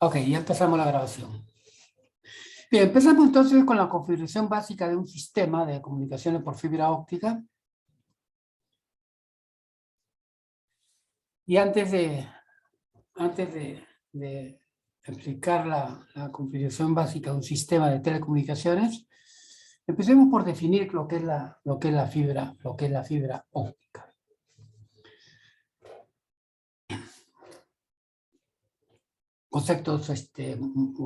Ok, ya empezamos la grabación. Bien, empezamos entonces con la configuración básica de un sistema de comunicaciones por fibra óptica. Y antes de explicar la configuración básica de un sistema de telecomunicaciones, empecemos por definir lo que es la fibra óptica. Conceptos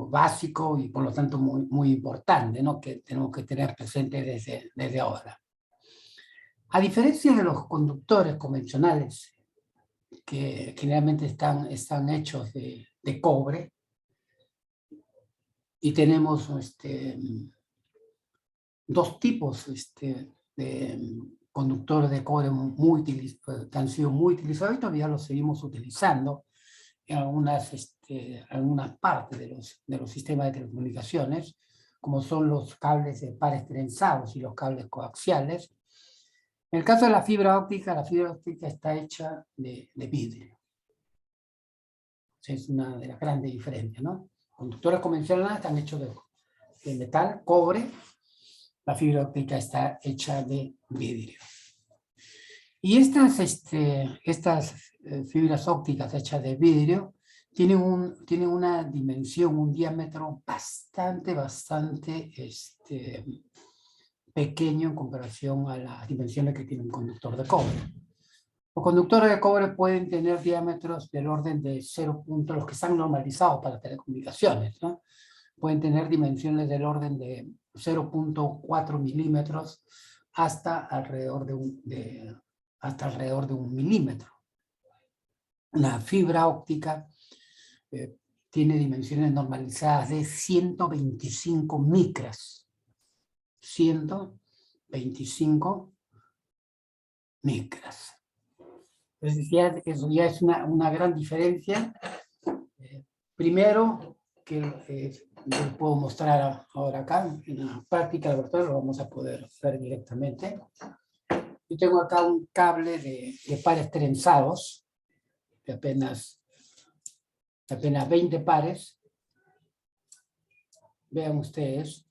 básicos y por lo tanto muy importante, ¿no? Que tenemos que tener presente desde ahora. A diferencia de los conductores convencionales, que generalmente están hechos de cobre, y tenemos dos tipos de conductores de cobre que han sido muy utilizados y todavía los seguimos utilizando en algunas partes de los sistemas de telecomunicaciones, como son los cables de pares trenzados y los cables coaxiales. En el caso de la fibra óptica está hecha de vidrio. Es una de las grandes diferencias, ¿no? Conductores convencionales están hechos de metal, cobre. La fibra óptica está hecha de vidrio. Y estas fibras ópticas hechas de vidrio tienen una dimensión, un diámetro bastante pequeño en comparación a las dimensiones que tiene un conductor de cobre. Los conductores de cobre pueden tener diámetros del orden de 0. Los que están normalizados para telecomunicaciones, ¿no? Pueden tener dimensiones del orden de 0.4 milímetros hasta alrededor de 1 milímetro. Una fibra óptica tiene dimensiones normalizadas de 125 micras. 125 micras. Entonces eso ya es una gran diferencia. Primero, que lo puedo mostrar ahora acá, en la práctica laboratoria lo vamos a poder ver directamente. Yo tengo acá un cable de pares trenzados, de apenas 20 pares. Vean ustedes,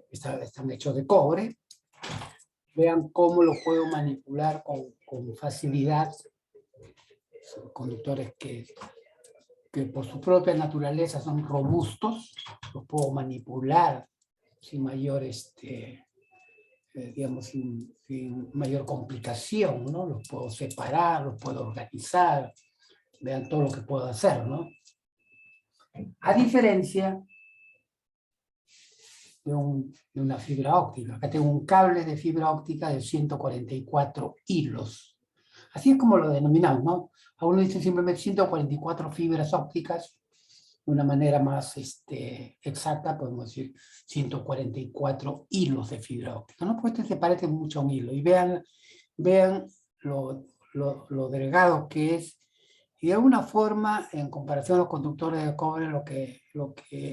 están hechos de cobre. Vean cómo lo puedo manipular con facilidad. Son conductores que por su propia naturaleza son robustos, los puedo manipular sin mayor, digamos, sin mayor complicación, ¿no? Los puedo separar, los puedo organizar, vean todo lo que puedo hacer, ¿no? A diferencia de una fibra óptica. Acá tengo un cable de fibra óptica de 144 hilos. Así es como lo denominamos, ¿no? A uno dice simplemente 144 fibras ópticas. De una manera más exacta, podemos decir 144 hilos de fibra óptica, ¿no? Pues se parece mucho a un hilo. Y vean lo delgado que es. Y de alguna forma, en comparación a los conductores de cobre, lo que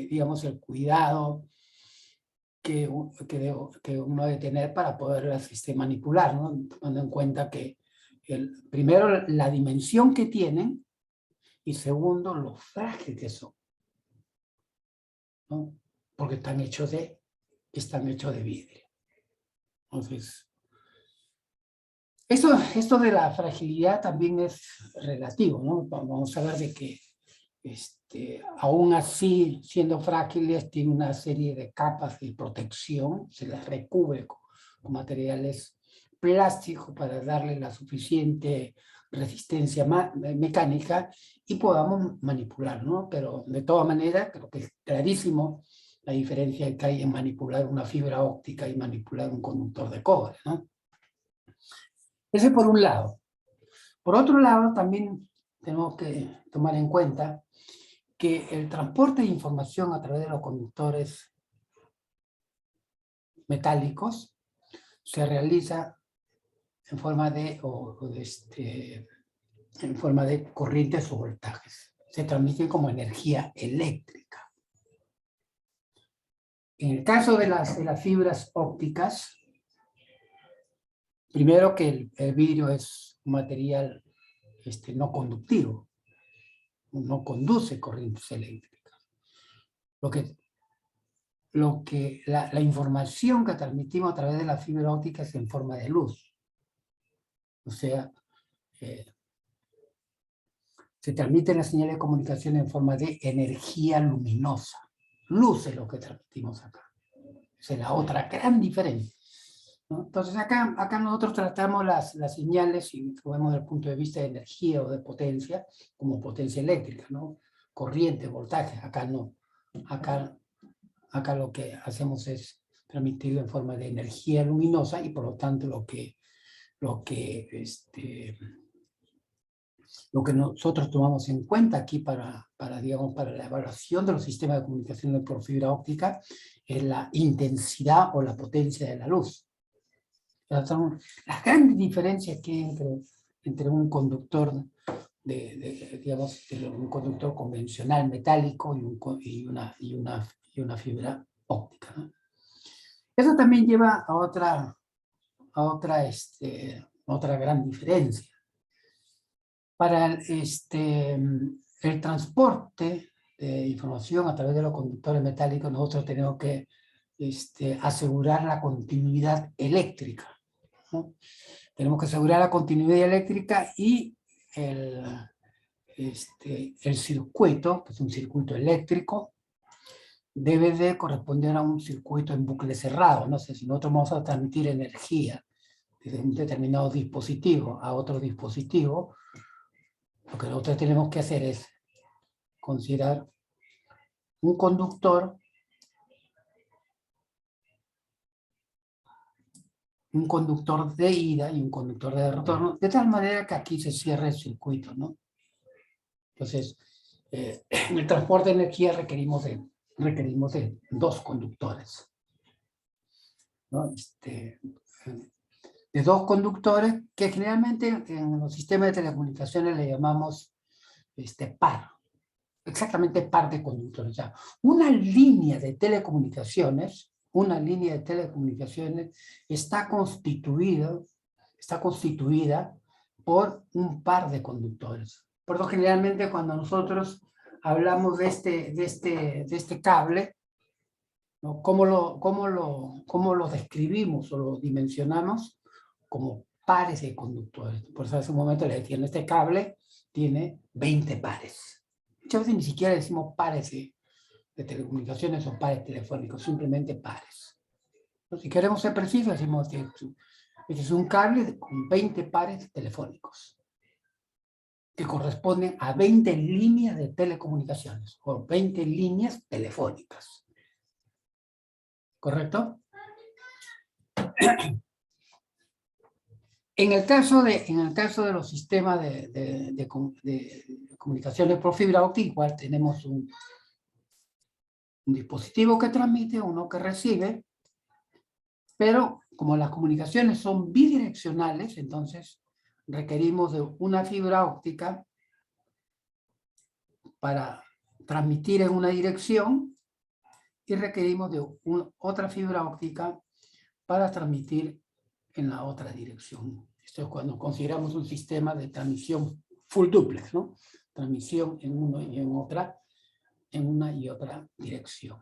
digamos, el cuidado que uno debe tener para poder manipular, ¿no? Tomando en cuenta que primero la dimensión que tienen y segundo lo frágil que son, ¿no? Porque están hechos de vidrio. Entonces, esto de la fragilidad también es relativo, ¿no? Vamos a ver de que aún así, siendo frágiles, tiene una serie de capas de protección, se las recubre con materiales plásticos para darle la suficiente resistencia mecánica y podamos manipular, ¿no? Pero de todas maneras, creo que es clarísimo la diferencia que hay en manipular una fibra óptica y manipular un conductor de cobre, ¿no? Ese por un lado. Por otro lado, también tenemos que tomar en cuenta que el transporte de información a través de los conductores metálicos se realiza en forma de corrientes o voltajes. Se transmiten como energía eléctrica. En el caso de las fibras ópticas, primero que el vidrio es un material no conductivo, no conduce corrientes eléctricas. la información que transmitimos a través de la fibra óptica es en forma de luz. O sea, se transmite la señal de comunicación en forma de energía luminosa. Luz es lo que transmitimos acá. Esa es la otra gran diferencia, ¿no? Entonces acá nosotros tratamos las señales, si lo vemos desde el punto de vista de energía o de potencia, como potencia eléctrica, ¿no? Corriente, voltaje. Acá no. Acá lo que hacemos es transmitirlo en forma de energía luminosa y por lo tanto lo que nosotros tomamos en cuenta aquí para la evaluación de los sistemas de comunicación por fibra óptica es la intensidad o la potencia de la luz. Son las grandes diferencias que hay entre un conductor un conductor convencional metálico y una fibra óptica, ¿no? Eso también lleva a otra gran diferencia. Para el transporte de información a través de los conductores metálicos, nosotros tenemos que asegurar la continuidad eléctrica, ¿no? Tenemos que asegurar la continuidad eléctrica y el circuito, que es un circuito eléctrico, debe de corresponder a un circuito en bucle cerrado. No sé, si nosotros vamos a transmitir energía desde un determinado dispositivo a otro dispositivo, lo que nosotros tenemos que hacer es considerar un conductor de ida y un conductor de retorno, de tal manera que aquí se cierre el circuito, ¿no? Entonces, en el transporte de energía requerimos de dos conductores, ¿no? De dos conductores que generalmente en los sistemas de telecomunicaciones le llamamos par, exactamente par de conductores. O sea, una línea de telecomunicaciones está constituida por un par de conductores. Por lo generalmente cuando nosotros hablamos de este cable, ¿no? ¿Cómo lo describimos o lo dimensionamos? Como pares de conductores. Por eso hace un momento le decía, este cable tiene 20 pares. Muchas veces ni siquiera decimos pares de telecomunicaciones o pares telefónicos, simplemente pares. Entonces, si queremos ser precisos, decimos que este es un cable con 20 pares telefónicos, que corresponden a 20 líneas de telecomunicaciones, o 20 líneas telefónicas. ¿Correcto? En el caso de los sistemas de comunicaciones por fibra óptica, igual tenemos un dispositivo que transmite, uno que recibe, pero como las comunicaciones son bidireccionales, entonces requerimos de una fibra óptica para transmitir en una dirección y requerimos de otra fibra óptica para transmitir en la otra dirección. Esto es cuando consideramos un sistema de transmisión full duplex, ¿no? Transmisión en una y otra dirección.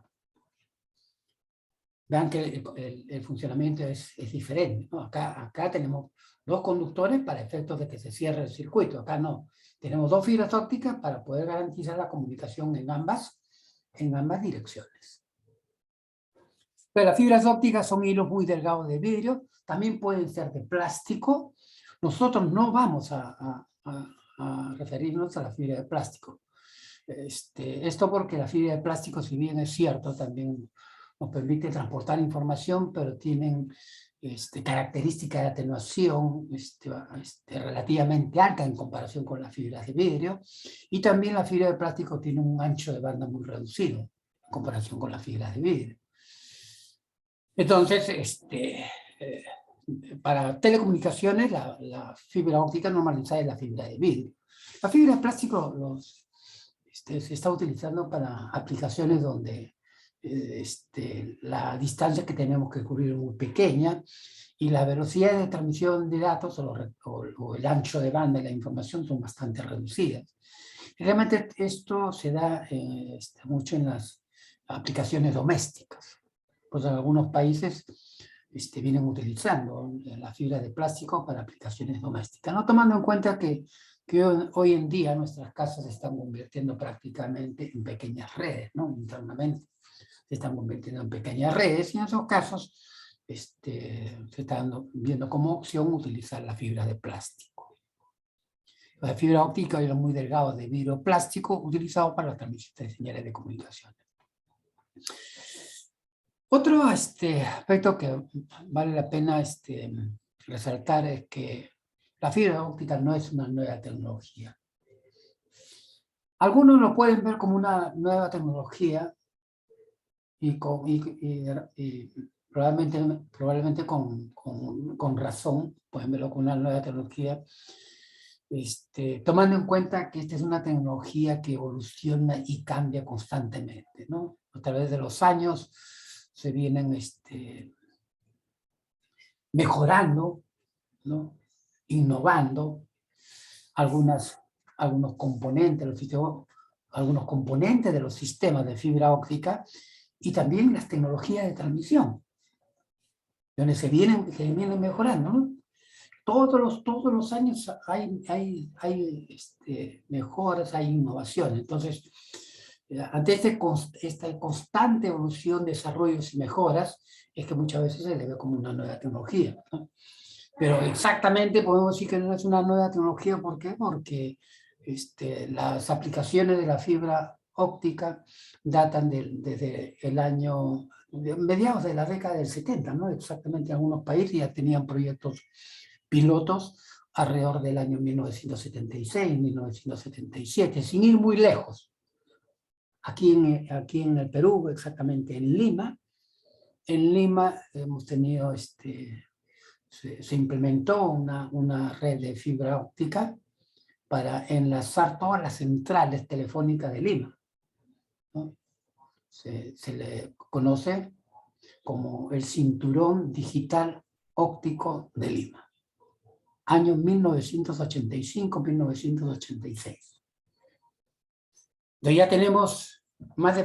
Vean que el funcionamiento es diferente, ¿no? Acá tenemos dos conductores para efectos de que se cierre el circuito. Acá no. Tenemos dos fibras ópticas para poder garantizar la comunicación en ambas direcciones. Pero las fibras ópticas son hilos muy delgados de vidrio, también pueden ser de plástico. Nosotros no vamos a referirnos a la fibra de plástico. Esto porque la fibra de plástico, si bien es cierto, también nos permite transportar información, pero tienen características de atenuación relativamente alta en comparación con las fibras de vidrio, y también la fibra de plástico tiene un ancho de banda muy reducido en comparación con las fibras de vidrio. Entonces, para telecomunicaciones, la fibra óptica normalizada es la fibra de vidrio. La fibra de plástico se está utilizando para aplicaciones donde la distancia que tenemos que cubrir es muy pequeña y la velocidad de transmisión de datos o el ancho de banda de la información son bastante reducidas. Realmente esto se da mucho en las aplicaciones domésticas. Pues en algunos países vienen utilizando la fibra de plástico para aplicaciones domésticas, no tomando en cuenta que hoy en día nuestras casas se están convirtiendo prácticamente en pequeñas redes, ¿no? Internamente se están convirtiendo en pequeñas redes y en esos casos se están viendo como opción utilizar la fibra de plástico. La fibra óptica era muy delgado de vidrio plástico utilizado para la transmisión de señales de comunicación. Otro aspecto que vale la pena resaltar es que la fibra óptica no es una nueva tecnología. Algunos lo pueden ver como una nueva tecnología y probablemente con razón, pueden verlo como una nueva tecnología, tomando en cuenta que esta es una tecnología que evoluciona y cambia constantemente, ¿no? A través de los años se vienen mejorando, ¿no? Innovando algunos componentes de los sistemas de fibra óptica y también las tecnologías de transmisión, donde se vienen mejorando, ¿no? Todos los años hay mejoras, hay innovaciones. Entonces, ante esta constante evolución, desarrollos y mejoras, es que muchas veces se le ve como una nueva tecnología, ¿no? Pero exactamente podemos decir que no es una nueva tecnología. ¿Por qué? Porque las aplicaciones de la fibra óptica datan desde el año, mediados de la década del 70, ¿no? Exactamente, algunos países ya tenían proyectos pilotos alrededor del año 1976, 1977, sin ir muy lejos. Aquí en el Perú, exactamente en Lima hemos tenido, se implementó una red de fibra óptica para enlazar todas las centrales telefónicas de Lima, ¿no? Se le conoce como el Cinturón Digital Óptico de Lima, año 1985-1986. Entonces ya tenemos más de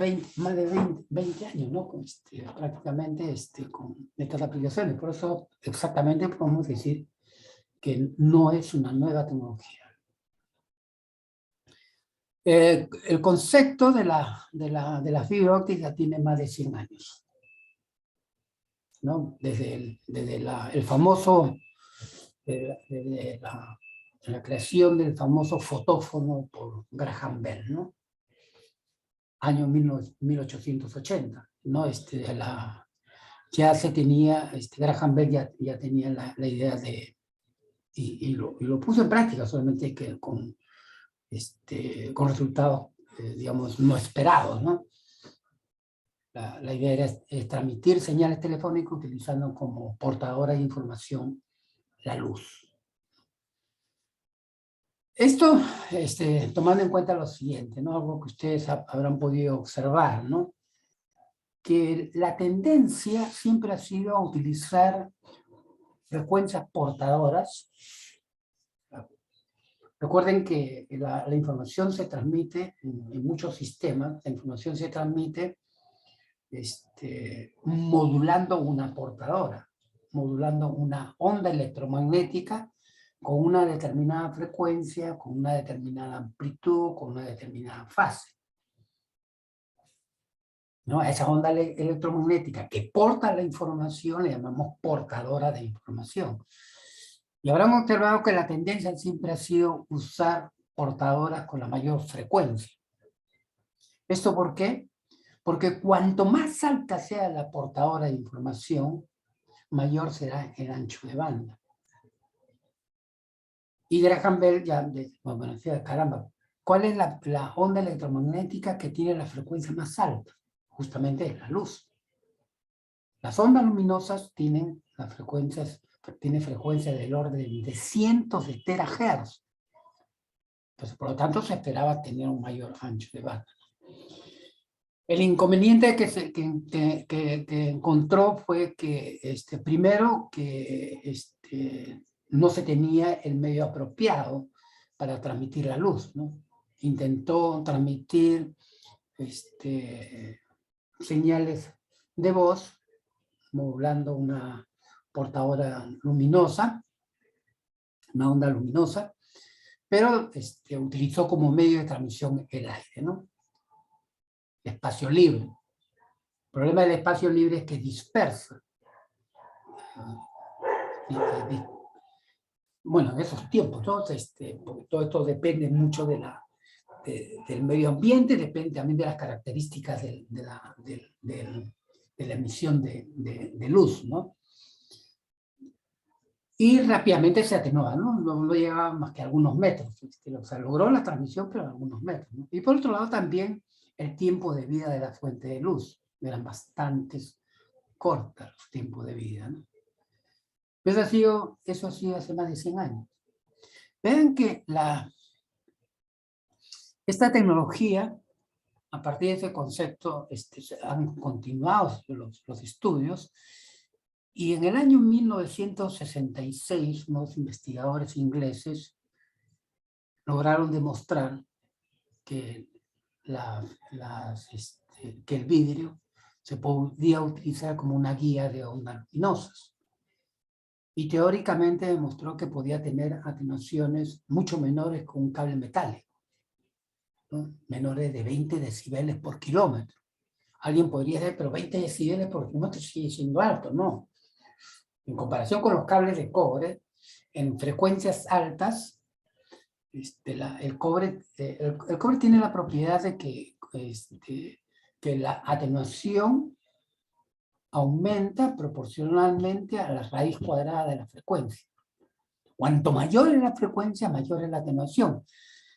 20 años, ¿no? Prácticamente con estas aplicaciones. Por eso exactamente podemos decir que no es una nueva tecnología. El concepto de la fibra óptica tiene más de 100 años, ¿no? Desde el famoso, desde la creación del famoso fotófono por Graham Bell, ¿no? Año 1880, ¿no? Ya se tenía, Graham Bell ya tenía la idea de, y lo puso en práctica, solamente que con resultados, digamos, no esperados, ¿no? La idea era transmitir señales telefónicas utilizando como portadora de información la luz. Esto, tomando en cuenta lo siguiente, ¿no? Algo que ustedes habrán podido observar, ¿no? Que la tendencia siempre ha sido a utilizar frecuencias portadoras. Recuerden que la información se transmite en muchos sistemas, la información se transmite modulando una portadora, modulando una onda electromagnética con una determinada frecuencia, con una determinada amplitud, con una determinada fase, ¿no? A esa onda electromagnética que porta la información le llamamos portadora de información. Y habrán observado que la tendencia siempre ha sido usar portadoras con la mayor frecuencia. ¿Esto por qué? Porque cuanto más alta sea la portadora de información, mayor será el ancho de banda. Y Graham Bell bueno, decía, caramba, ¿cuál es la onda electromagnética que tiene la frecuencia más alta? Justamente es la luz. Las ondas luminosas tienen frecuencias del orden de cientos de terahertz. Entonces, por lo tanto, se esperaba tener un mayor ancho de banda. El inconveniente que encontró fue que, primero, que no se tenía el medio apropiado para transmitir la luz, ¿no? Intentó transmitir señales de voz, modulando una portadora luminosa, una onda luminosa, pero utilizó como medio de transmisión el aire, ¿no? Espacio libre. El problema del espacio libre es que dispersa. Bueno, en esos tiempos, ¿no? Porque todo esto depende mucho del medio ambiente, depende también de las características de la emisión de luz, ¿no? Y rápidamente se atenuaba, ¿no? No llegaba más que a algunos metros. O sea, logró la transmisión, pero a algunos metros, ¿no? Y por otro lado también el tiempo de vida de la fuente de luz. Eran bastante cortos los tiempos de vida, ¿no? Eso ha sido hace más de 100 años. Vean que esta tecnología, a partir de ese concepto, han continuado los estudios, y en el año 1966, unos investigadores ingleses lograron demostrar que, que el vidrio se podía utilizar como una guía de ondas luminosas. Y teóricamente demostró que podía tener atenuaciones mucho menores con un cable metálico, ¿no? Menores de 20 decibeles por kilómetro. Alguien podría decir, pero 20 decibeles por kilómetro sigue siendo alto. No. En comparación con los cables de cobre, en frecuencias altas, el cobre tiene la propiedad de que la atenuación aumenta proporcionalmente a la raíz cuadrada de la frecuencia. Cuanto mayor es la frecuencia, mayor es la atenuación.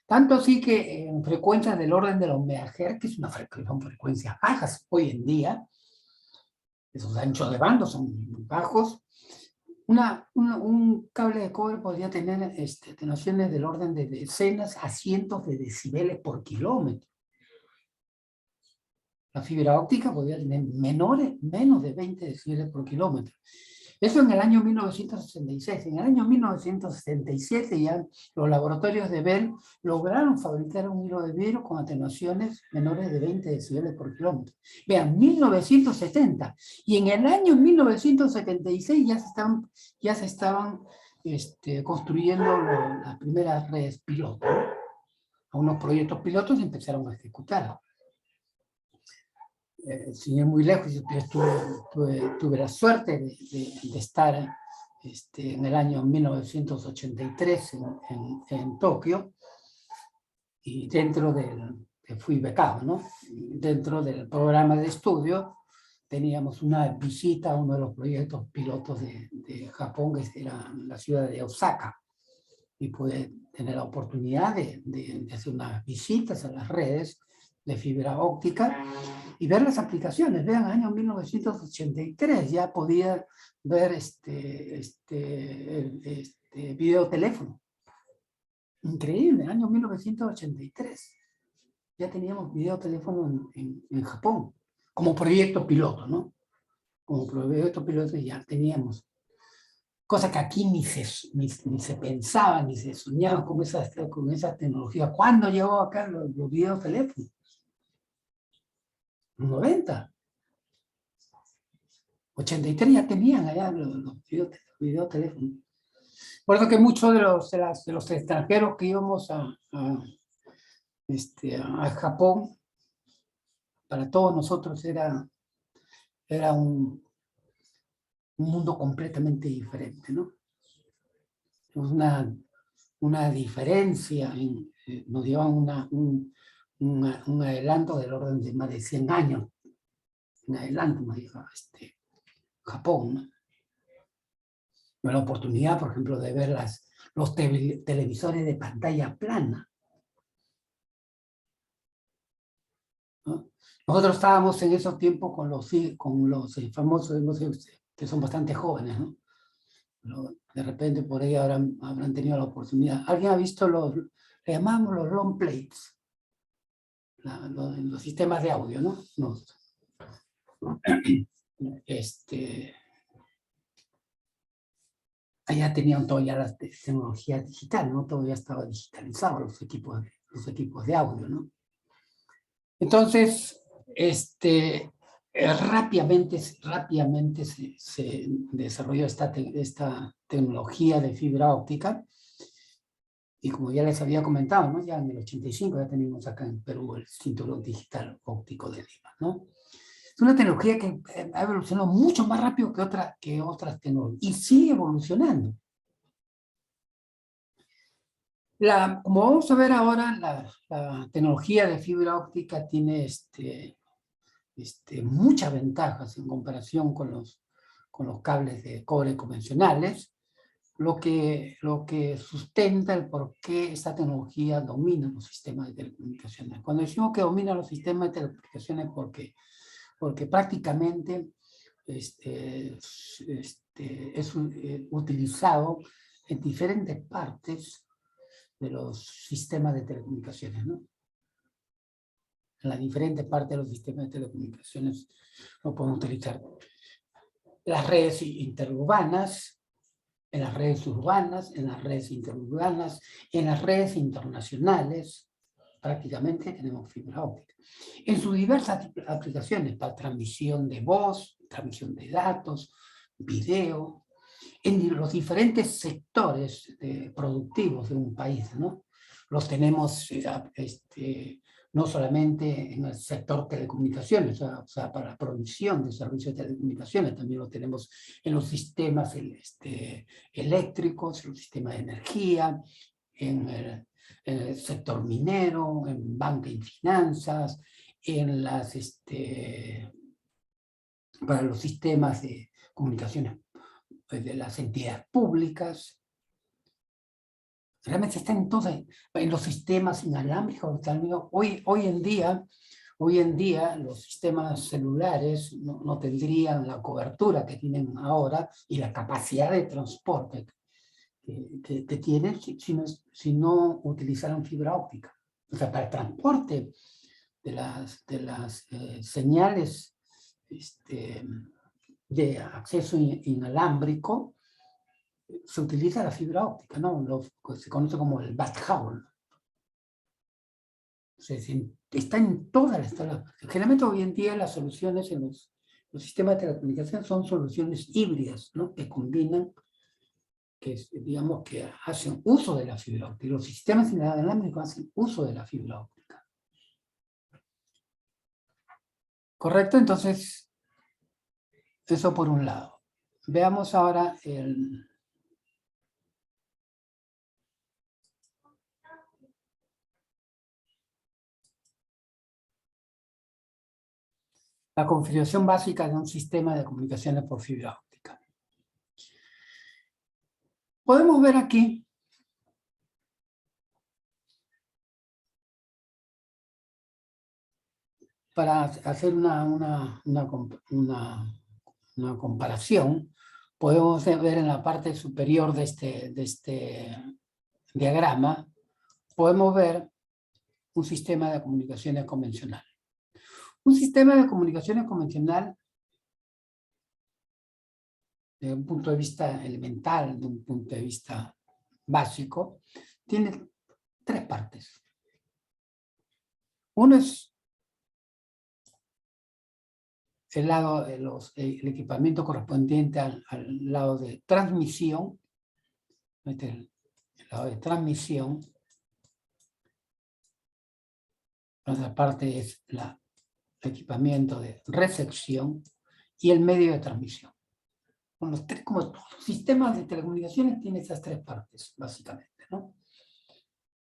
Tanto así que en frecuencias del orden de los megahertz, que son frecuencias bajas hoy en día, esos anchos de banda son bajos, un cable de cobre podría tener atenuaciones del orden de decenas a cientos de decibeles por kilómetro. La fibra óptica podría tener menos de 20 decibeles por kilómetro. Eso en el año 1966. En el año 1977 ya los laboratorios de Bell lograron fabricar un hilo de vidrio con atenuaciones menores de 20 decibeles por kilómetro. Vean, 1970. Y en el año 1976 ya se estaban construyendo las primeras redes piloto, ¿no? Unos proyectos pilotos empezaron a ejecutar. Sin ir muy lejos, yo tuve la suerte de estar en el año 1983 en Tokio, y fui becado, ¿no? Dentro del programa de estudio teníamos una visita a uno de los proyectos pilotos de Japón, que era la ciudad de Osaka, y pude tener la oportunidad de hacer unas visitas a las redes de fibra óptica y ver las aplicaciones. Vean, en el año 1983 ya podía ver videoteléfono. Increíble, en el año 1983 ya teníamos videoteléfono en Japón, como proyecto piloto, ¿no? Como proyecto piloto ya teníamos. Cosa que aquí ni se pensaba, ni se soñaba con esa tecnología. ¿Cuándo llegó acá los videoteléfonos? 90. 83 ya tenían allá los videoteléfonos. Por eso que muchos de los extranjeros que íbamos a Japón, para todos nosotros era un mundo completamente diferente, ¿no? Una diferencia, nos llevan un adelanto del orden de más de 100 años. Un adelanto nos lleva Japón, ¿no? La oportunidad, por ejemplo, de ver los televisores de pantalla plana, ¿no? Nosotros estábamos en esos tiempos con los famosos, no sé, que son bastante jóvenes, ¿no? De repente por ahí habrán tenido la oportunidad. ¿Alguien ha visto le llamamos los long plates? Los sistemas de audio, ¿no? Allá tenían todavía la tecnología digital, ¿no? Todavía estaba digitalizado los equipos de audio, ¿no? Entonces, rápidamente se desarrolló esta tecnología de fibra óptica. Y como ya les había comentado, ¿no? Ya en el 85 ya tenemos acá en Perú el cinturón digital óptico de Lima, ¿no? Es una tecnología que ha evolucionado mucho más rápido que otras tecnologías y sigue evolucionando. Como vamos a ver ahora, la tecnología de fibra óptica tiene muchas ventajas en comparación con los cables de cobre convencionales, lo que sustenta el por qué esta tecnología domina los sistemas de telecomunicaciones. Cuando decimos que domina los sistemas de telecomunicaciones, porque prácticamente es utilizado en diferentes partes de los sistemas de telecomunicaciones, ¿no? En las diferentes partes de los sistemas de telecomunicaciones lo podemos utilizar. Las redes interurbanas, en las redes urbanas, en las redes interurbanas, en las redes internacionales, prácticamente tenemos fibra óptica. En sus diversas aplicaciones para transmisión de voz, transmisión de datos, video, en los diferentes sectores productivos de un país, ¿no? Los tenemos no solamente en el sector telecomunicaciones, o sea, para la provisión de servicios de telecomunicaciones, también lo tenemos en los sistemas eléctricos, en los sistemas de energía, en el sector minero, en banca y finanzas, en para los sistemas de comunicaciones de las entidades públicas. Realmente está en los sistemas inalámbricos. Hoy en día los sistemas celulares no tendrían la cobertura que tienen ahora y la capacidad de transporte que tienen si no utilizaran fibra óptica. O sea, para el transporte de las señales de acceso inalámbrico, se utiliza la fibra óptica, ¿no? Se conoce como el backhaul. O sea, está en todas las tablas. Generalmente hoy en día las soluciones en los sistemas de telecomunicación son soluciones híbridas, ¿no? Que combinan, digamos que hacen uso de la fibra óptica. Los sistemas inalámbricos hacen uso de la fibra óptica. ¿Correcto? Entonces, eso por un lado. Veamos ahora la configuración básica de un sistema de comunicaciones por fibra óptica. Podemos ver aquí para hacer una comparación, podemos ver en la parte superior de este diagrama, podemos ver un sistema de comunicaciones convencional. Un sistema de comunicaciones convencional, de un punto de vista elemental, de un punto de vista básico, tiene tres partes. Uno es el equipamiento correspondiente al lado de transmisión, el lado de transmisión. La otra parte es el equipamiento de recepción y el medio de transmisión. Como todos los sistemas de telecomunicaciones tienen esas tres partes, básicamente, ¿no?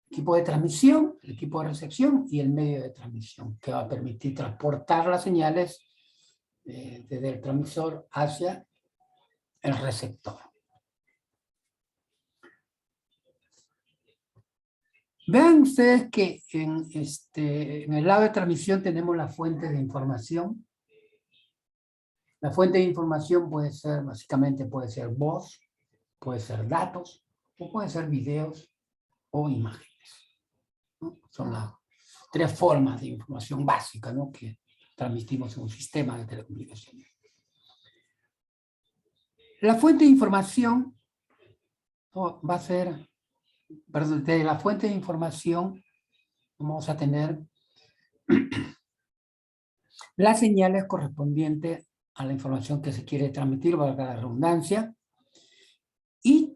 Equipo de transmisión, el equipo de recepción y el medio de transmisión, que va a permitir transportar las señales desde el transmisor hacia el receptor. Vean ustedes que en el lado de transmisión tenemos la fuente de información. La fuente de información básicamente puede ser voz, puede ser datos, o puede ser videos o imágenes, ¿no? Son las tres formas de información básica, ¿no?, que transmitimos en un sistema de telecomunicaciones. La fuente de información va a ser, perdón, de la fuente de información vamos a tener La señal es correspondiente a la información que se quiere transmitir, valga la redundancia, y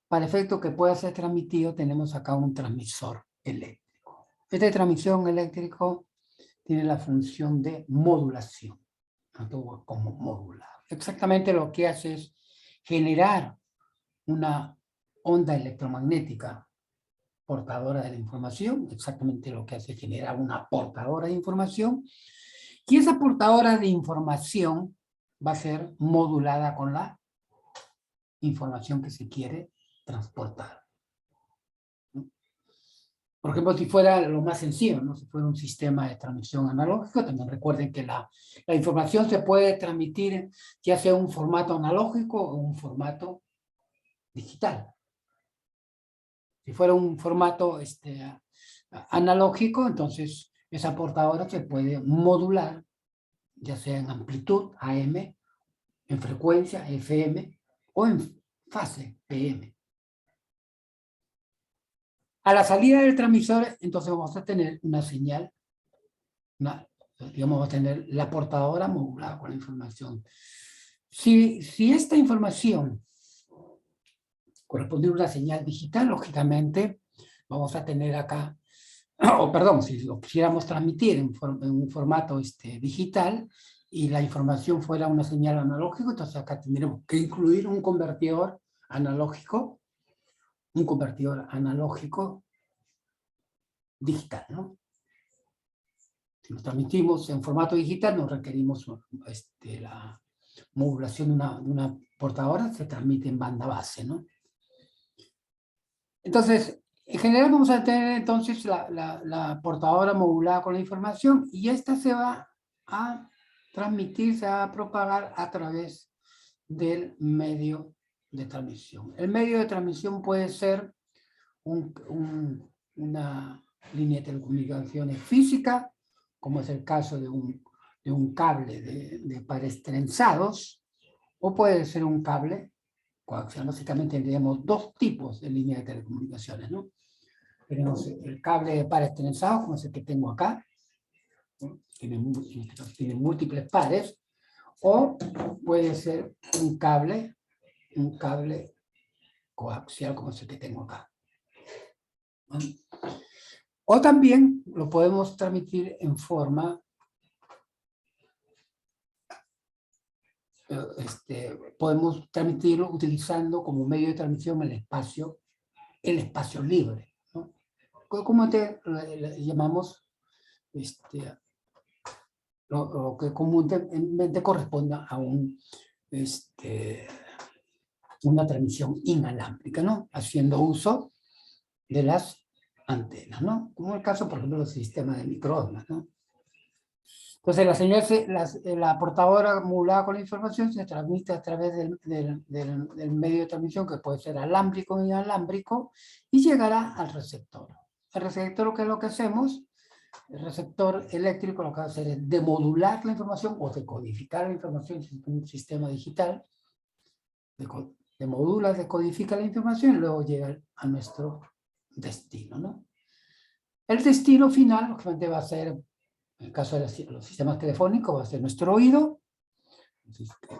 para efecto que pueda ser transmitido tenemos acá un transmisor eléctrico. Este transmisor eléctrico tiene la función de modulación, tanto como modular. Exactamente lo que hace es generar una onda electromagnética portadora de la información, exactamente lo que hace es generar una portadora de información, y esa portadora de información va a ser modulada con la información que se quiere transportar. Por ejemplo, si fuera lo más sencillo, ¿no? Si fuera un sistema de transmisión analógico, también recuerden que la información se puede transmitir ya sea en un formato analógico o un formato digital. Si fuera un formato analógico, entonces esa portadora se puede modular, ya sea en amplitud, AM, en frecuencia, FM, o en fase, PM. A la salida del transmisor, entonces vamos a tener una señal, digamos, vamos a tener la portadora modulada con la información. Si esta información corresponde a una señal digital, lógicamente, vamos a tener acá, o perdón, si lo quisiéramos transmitir en un formato digital, y la información fuera una señal analógica, entonces acá tendremos que incluir un convertidor analógico digital, ¿no? Si nos transmitimos en formato digital, nos requerimos la modulación de una portadora, se transmite en banda base, ¿no? Entonces, en general vamos a tener entonces la portadora modulada con la información, y esta se va a transmitir, se va a propagar a través del medio de transmisión. El medio de transmisión puede ser una línea de telecomunicaciones física, como es el caso de un cable de pares trenzados, o puede ser un cable coaxial. Básicamente tenemos dos tipos de líneas de telecomunicaciones, ¿no? Tenemos el cable de pares trenzados, como es el que tengo acá, ¿no? Tiene múltiples pares, o puede ser un cable coaxial, como es el que tengo acá. O también lo podemos transmitir en forma, podemos transmitirlo utilizando como medio de transmisión el espacio libre, ¿no? ¿Cómo le llamamos? Lo que comúnmente corresponde a una transmisión inalámbrica, ¿no? Haciendo uso de las antenas, ¿no? Como el caso, por ejemplo, del sistema de microondas, ¿no? Entonces, la portadora modulada con la información se transmite a través del medio de transmisión, que puede ser alámbrico o inalámbrico, y llegará al receptor. El receptor, ¿qué es lo que hacemos? El receptor eléctrico lo que va a hacer es demodular la información o decodificar la información en un sistema digital. Demodula, decodifica la información y luego llega a nuestro destino, ¿no? El destino final, lógicamente, va a ser, en el caso de los sistemas telefónicos, va a ser nuestro oído. En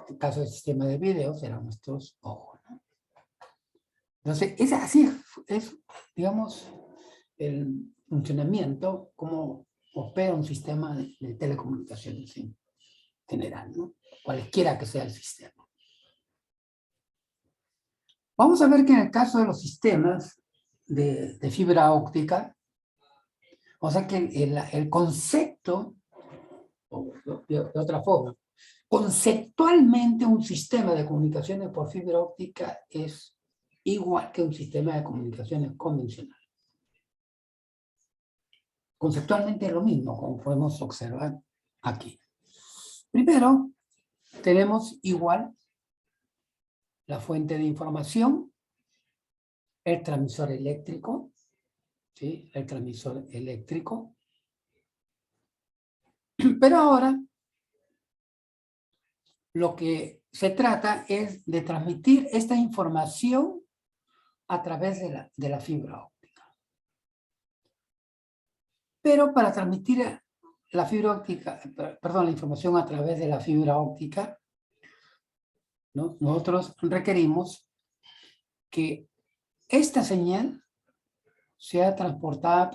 el caso del sistema de video, serán nuestros ojos, ¿no? Entonces, es, digamos, el funcionamiento, cómo opera un sistema de telecomunicaciones en general, ¿no? Cualquiera que sea el sistema. Vamos a ver que en el caso de los sistemas de fibra óptica, o sea que el concepto, o de otra forma, conceptualmente un sistema de comunicaciones por fibra óptica es igual que un sistema de comunicaciones convencional. Conceptualmente es lo mismo, como podemos observar aquí. Primero, tenemos igual la fuente de información, el transmisor eléctrico, ¿sí? El transmisor eléctrico. Pero ahora, lo que se trata es de transmitir esta información a través de la fibra óptica. Pero para transmitir la fibra óptica, perdón, la información a través de la fibra óptica, ¿no? Nosotros requerimos que esta señal sea transportada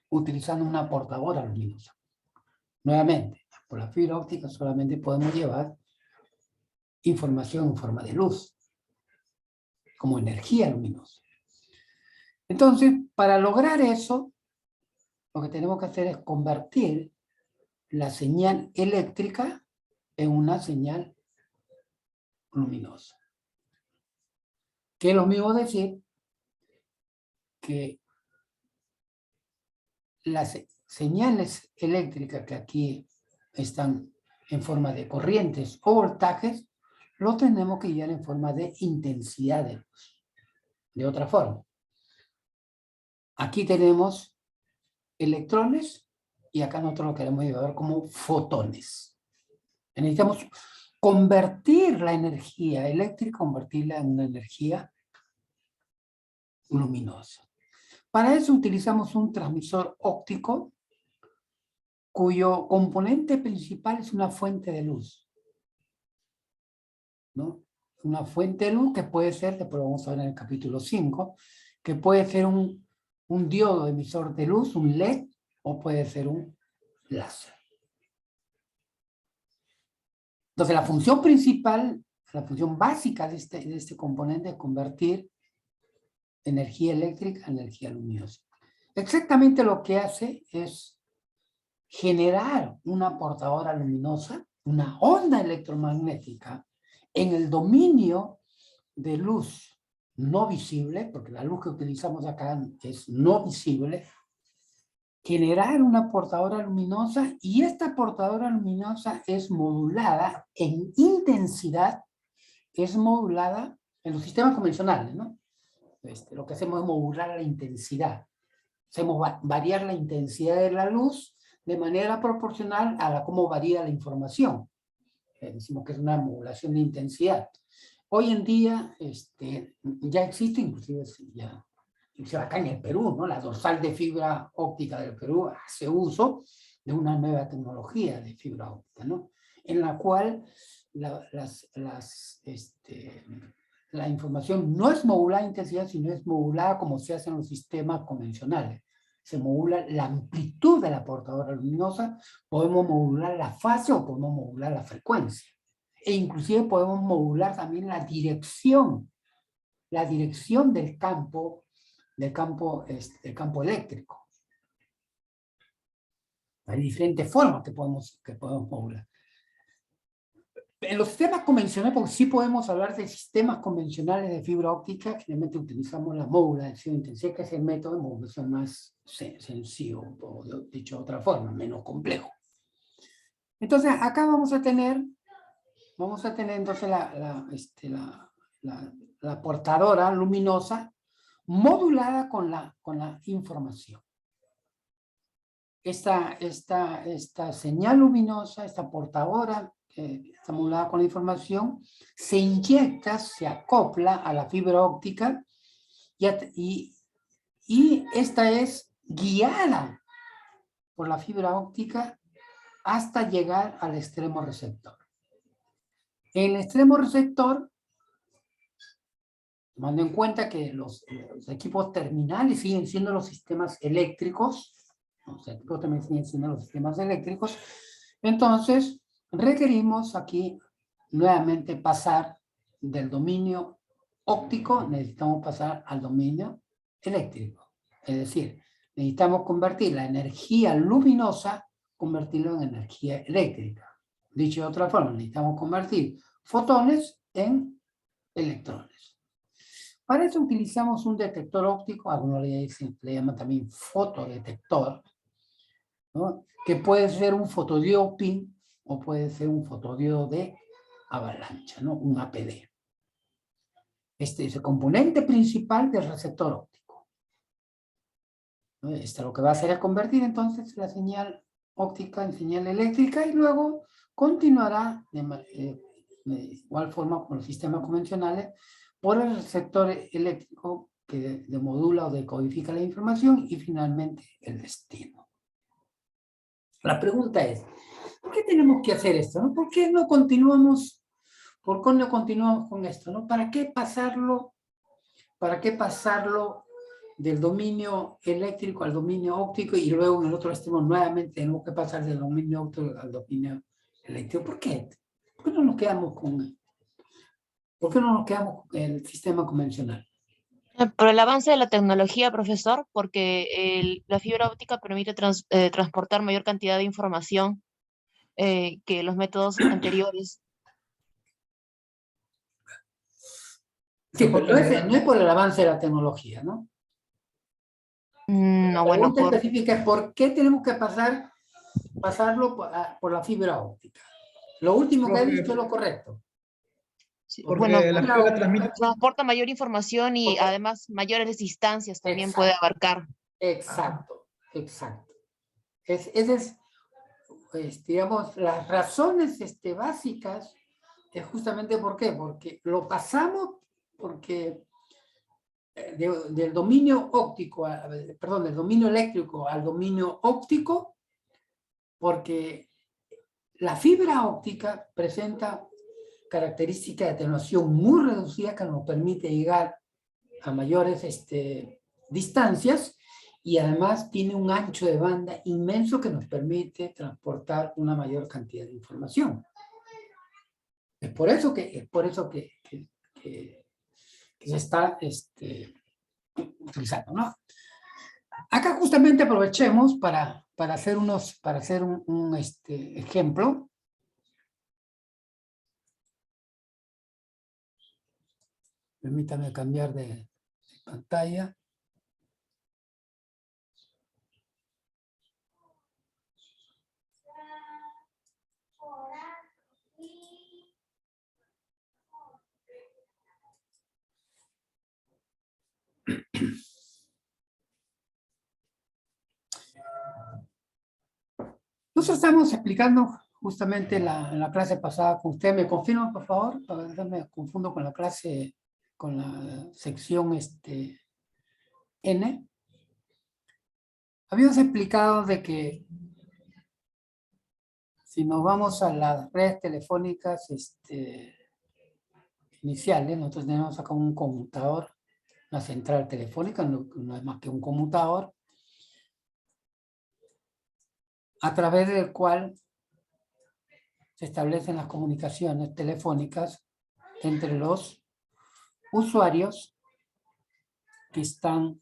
utilizando una portadora luminosa. Nuevamente, por la fibra óptica solamente podemos llevar información en forma de luz, como energía luminosa. Entonces, para lograr eso, lo que tenemos que hacer es convertir la señal eléctrica en una señal luminosa. Que es lo mismo decir que las señales eléctricas que aquí están en forma de corrientes o voltajes, lo tenemos que llevar en forma de intensidad de luz. De otra forma, aquí tenemos electrones y acá nosotros lo queremos llevar como fotones. Necesitamos convertir la energía eléctrica, convertirla en una energía luminosa. Para eso utilizamos un transmisor óptico cuyo componente principal es una fuente de luz, ¿no? Una fuente de luz que puede ser, después lo vamos a ver en el capítulo 5, que puede ser un diodo emisor de luz, un LED, o puede ser un láser. Entonces la función principal, la función básica de este componente es convertir energía eléctrica en energía luminosa. Exactamente lo que hace es generar una portadora luminosa, una onda electromagnética, en el dominio de luz no visible, porque la luz que utilizamos acá es no visible, generar una portadora luminosa, y esta portadora luminosa es modulada en intensidad, es modulada en los sistemas convencionales, ¿no? Lo que hacemos es modular la intensidad. Hacemos variar la intensidad de la luz de manera proporcional a cómo varía la información. Decimos que es una modulación de intensidad. Hoy en día ya existe, inclusive acá en el Perú, ¿no? La dorsal de fibra óptica del Perú hace uso de una nueva tecnología de fibra óptica, ¿no? En la cual la información no es modulada en intensidad, sino es modulada como se hace en los sistemas convencionales. Se modula la amplitud de la portadora luminosa, podemos modular la fase o podemos modular la frecuencia. E inclusive podemos modular también la dirección del campo eléctrico. Hay diferentes formas que podemos modular. En los sistemas convencionales, porque sí podemos hablar de sistemas convencionales de fibra óptica, generalmente utilizamos la modulación de intensidad, que es el método de modulación más sencillo, o dicho de otra forma, menos complejo. Entonces, acá vamos a tener entonces la portadora luminosa modulada con la información. Esta señal luminosa, esta portadora, está modulada con la información, se inyecta, se acopla a la fibra óptica y esta es guiada por la fibra óptica hasta llegar al extremo receptor. En el extremo receptor, tomando en cuenta que los equipos terminales siguen siendo los sistemas eléctricos, los equipos también siguen siendo los sistemas eléctricos, entonces requerimos aquí nuevamente pasar del dominio óptico, necesitamos pasar al dominio eléctrico. Es decir, necesitamos convertir la energía luminosa, convertirlo en energía eléctrica. Dicho de otra forma, necesitamos convertir fotones en electrones. Para eso utilizamos un detector óptico, algunos le llaman también fotodetector, ¿no? Que puede ser un fotodiodo PIN o puede ser un fotodiodo de avalancha, ¿no? Un APD. Este es el componente principal del receptor óptico, ¿no? Lo que va a hacer es convertir entonces la señal óptica en señal eléctrica y luego continuará de igual forma con los sistemas convencionales por el receptor eléctrico que demodula o decodifica la información y finalmente el destino. La pregunta es, ¿por qué tenemos que hacer esto? ¿No? ¿Por qué no continuamos con esto? ¿No? ¿Para qué pasarlo del dominio eléctrico al dominio óptico y luego en el otro extremo nuevamente tenemos que pasar del dominio óptico al dominio eléctrico? ¿Por qué? ¿Por qué no nos quedamos con el sistema convencional? Por el avance de la tecnología, profesor, porque la fibra óptica permite transportar mayor cantidad de información que los métodos anteriores. Sí, pero no es por el avance de la tecnología, ¿no? La No, bueno, pregunta específica es ¿por qué tenemos que pasarlo por la fibra óptica? Lo último que he dicho es lo correcto. bueno, Porque la fibra transmite... transporta mayor información y además mayores distancias también puede abarcar. Exacto, exacto. Esas es, digamos, las razones básicas es justamente ¿por qué? Porque lo pasamos porque del dominio óptico, perdón, del dominio eléctrico al dominio óptico, porque la fibra óptica presenta características de atenuación muy reducidas que nos permite llegar a mayores distancias y además tiene un ancho de banda inmenso que nos permite transportar una mayor cantidad de información. Es por eso que se está utilizando, ¿no? Acá justamente aprovechemos para hacer un ejemplo. Permítame cambiar de pantalla. Nosotros estamos explicando justamente en la clase pasada con usted. ¿Me confirman, por favor? A ver, me confundo con la clase, con la sección N. Habíamos explicado de que si nos vamos a las redes telefónicas iniciales, nosotros tenemos acá un conmutador, una central telefónica, no es más que un conmutador, a través del cual se establecen las comunicaciones telefónicas entre los usuarios que están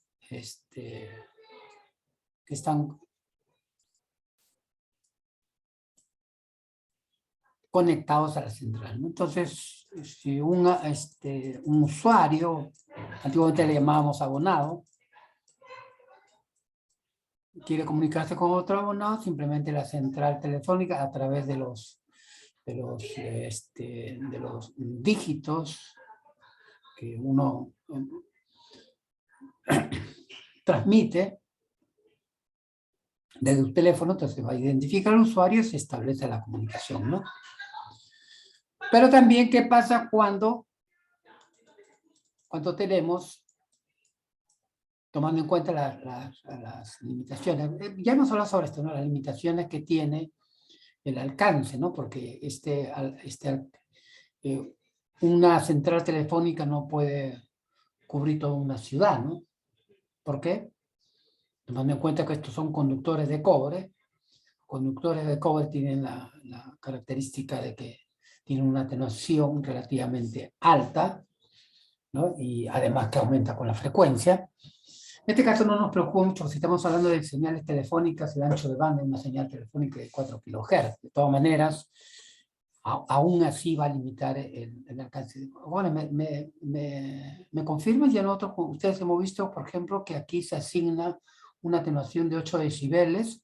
conectados a la central, ¿no? Entonces, si un usuario, antiguamente le llamábamos abonado, quiere comunicarse con otro abonado, simplemente la central telefónica a través de los dígitos que uno transmite desde un teléfono, entonces va a identificar al usuario y se establece la comunicación, ¿no? Pero también, ¿qué pasa cuando tenemos, tomando en cuenta las limitaciones? Ya hemos hablado sobre esto, ¿no? Las limitaciones que tiene el alcance, ¿no? Porque una central telefónica no puede cubrir toda una ciudad, ¿no? ¿Por qué? Tomando en cuenta que estos son conductores de cobre. Conductores de cobre tienen la característica de que tienen una atenuación relativamente alta, ¿no? Y además que aumenta con la frecuencia. En este caso no nos preocupa mucho si estamos hablando de señales telefónicas, el ancho de banda de una señal telefónica de 4 kHz. De todas maneras, aún así va a limitar el alcance. Bueno, me confirman, ya nosotros, ustedes hemos visto, por ejemplo, que aquí se asigna una atenuación de 8 decibeles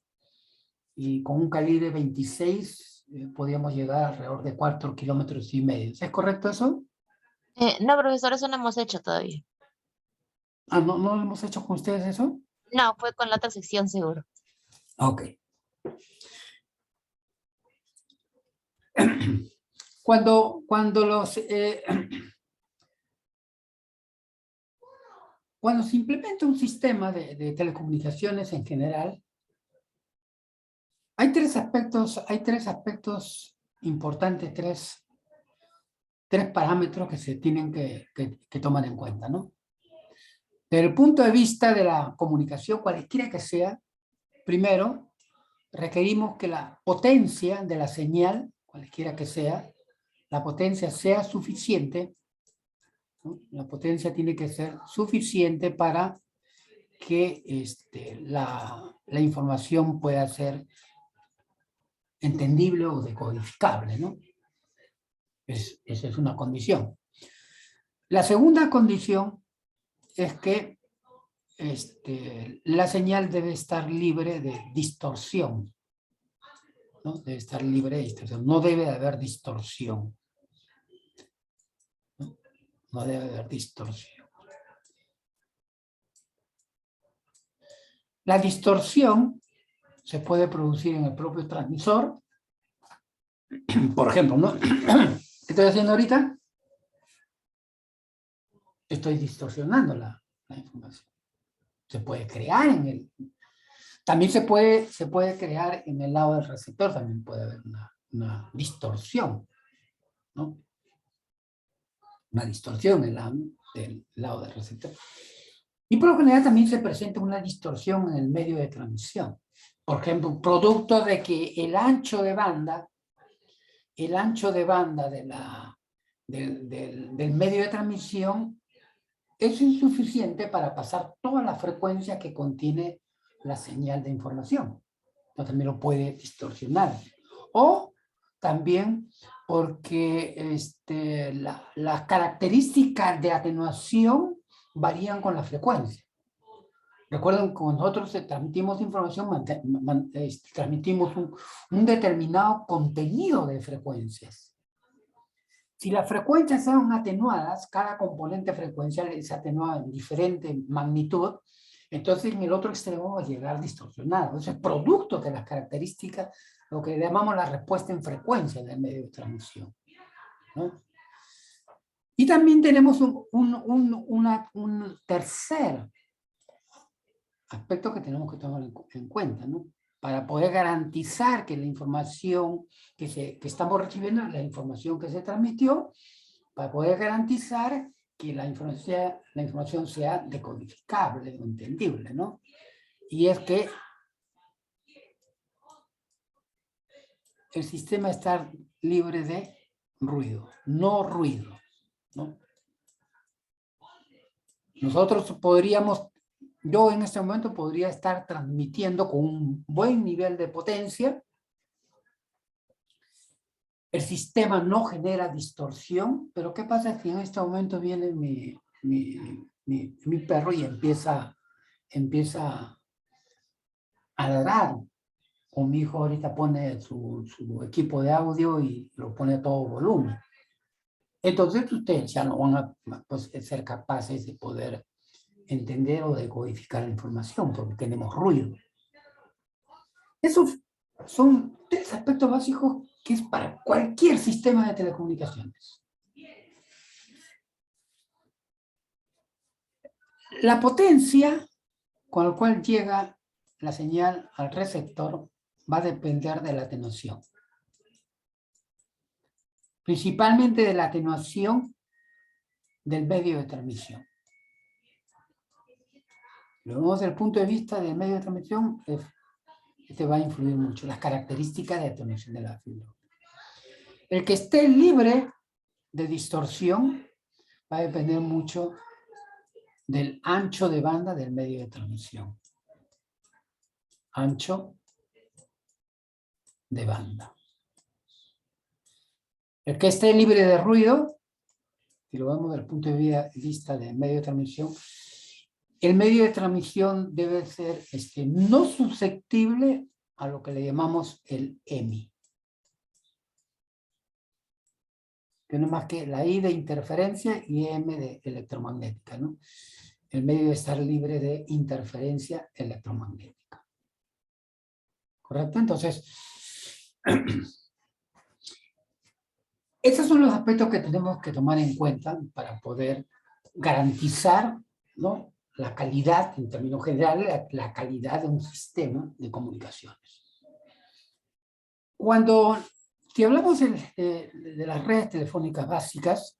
y con un calibre 26 podríamos llegar alrededor de 4,5 kilómetros. ¿Es correcto eso? No, profesor, eso no hemos hecho todavía. Ah, ¿no lo hemos hecho con ustedes eso? No, fue con la otra sección seguro. Ok. Cuando se implementa un sistema de telecomunicaciones en general, Hay tres aspectos importantes, tres parámetros que se tienen que tomar en cuenta, ¿no? Desde el punto de vista de la comunicación, cualesquiera que sea, primero, requerimos que la potencia de la señal, cualesquiera que sea, la potencia sea suficiente, ¿no? La potencia tiene que ser suficiente para que la información pueda ser entendible o decodificable, ¿no? Esa es una condición. La segunda condición es que la señal debe estar libre de distorsión, ¿no? Debe estar libre de distorsión. No debe de haber distorsión. ¿No? No debe haber distorsión. La distorsión se puede producir en el propio transmisor. Por ejemplo, ¿no? ¿Qué estoy haciendo ahorita? Estoy distorsionando la información. Se puede crear en el... También se puede crear en el lado del receptor, también puede haber una distorsión, ¿no? Una distorsión del lado del receptor. Y por lo general también se presenta una distorsión en el medio de transmisión. Por ejemplo, producto de que el ancho de banda del medio de transmisión es insuficiente para pasar toda la frecuencia que contiene la señal de información. Entonces también lo puede distorsionar. O también porque las características de atenuación varían con la frecuencia. Recuerden que cuando nosotros transmitimos información, transmitimos un determinado contenido de frecuencias. Si las frecuencias son atenuadas, cada componente frecuencial es atenuado en diferente magnitud, entonces en el otro extremo va a llegar distorsionado. Entonces, producto de las características, lo que llamamos la respuesta en frecuencia del medio de transmisión, ¿no? Y también tenemos un tercer aspecto que tenemos que tomar en cuenta, ¿no? Para poder garantizar que la información que estamos recibiendo, la información que se transmitió, para poder garantizar que la información sea decodificable o entendible, ¿no? Y es que el sistema está libre de ruido, no ruido, ¿no? Nosotros yo en este momento podría estar transmitiendo con un buen nivel de potencia. El sistema no genera distorsión, pero ¿qué pasa si en este momento viene mi perro y empieza a ladrar? O mi hijo ahorita pone su equipo de audio y lo pone a todo volumen. Entonces ustedes ya no van a ser capaces de poder entender o decodificar la información porque tenemos ruido. Esos son tres aspectos básicos que es para cualquier sistema de telecomunicaciones. La potencia con la cual llega la señal al receptor va a depender de la atenuación. Principalmente de la atenuación del medio de transmisión. Lo vemos desde el punto de vista del medio de transmisión, este va a influir mucho, las características de atenuación de la fibra. El que esté libre de distorsión va a depender mucho del ancho de banda del medio de transmisión. Ancho de banda. El que esté libre de ruido, si lo vemos desde el punto de vista del medio de transmisión, el medio de transmisión debe ser no susceptible a lo que le llamamos el EMI. Que no es más que la I de interferencia y M de electromagnética, ¿no? El medio debe estar libre de interferencia electromagnética. ¿Correcto? Entonces, esos son los aspectos que tenemos que tomar en cuenta para poder garantizar, ¿no?, la calidad, en términos generales, la calidad de un sistema de comunicaciones. Si hablamos de las redes telefónicas básicas,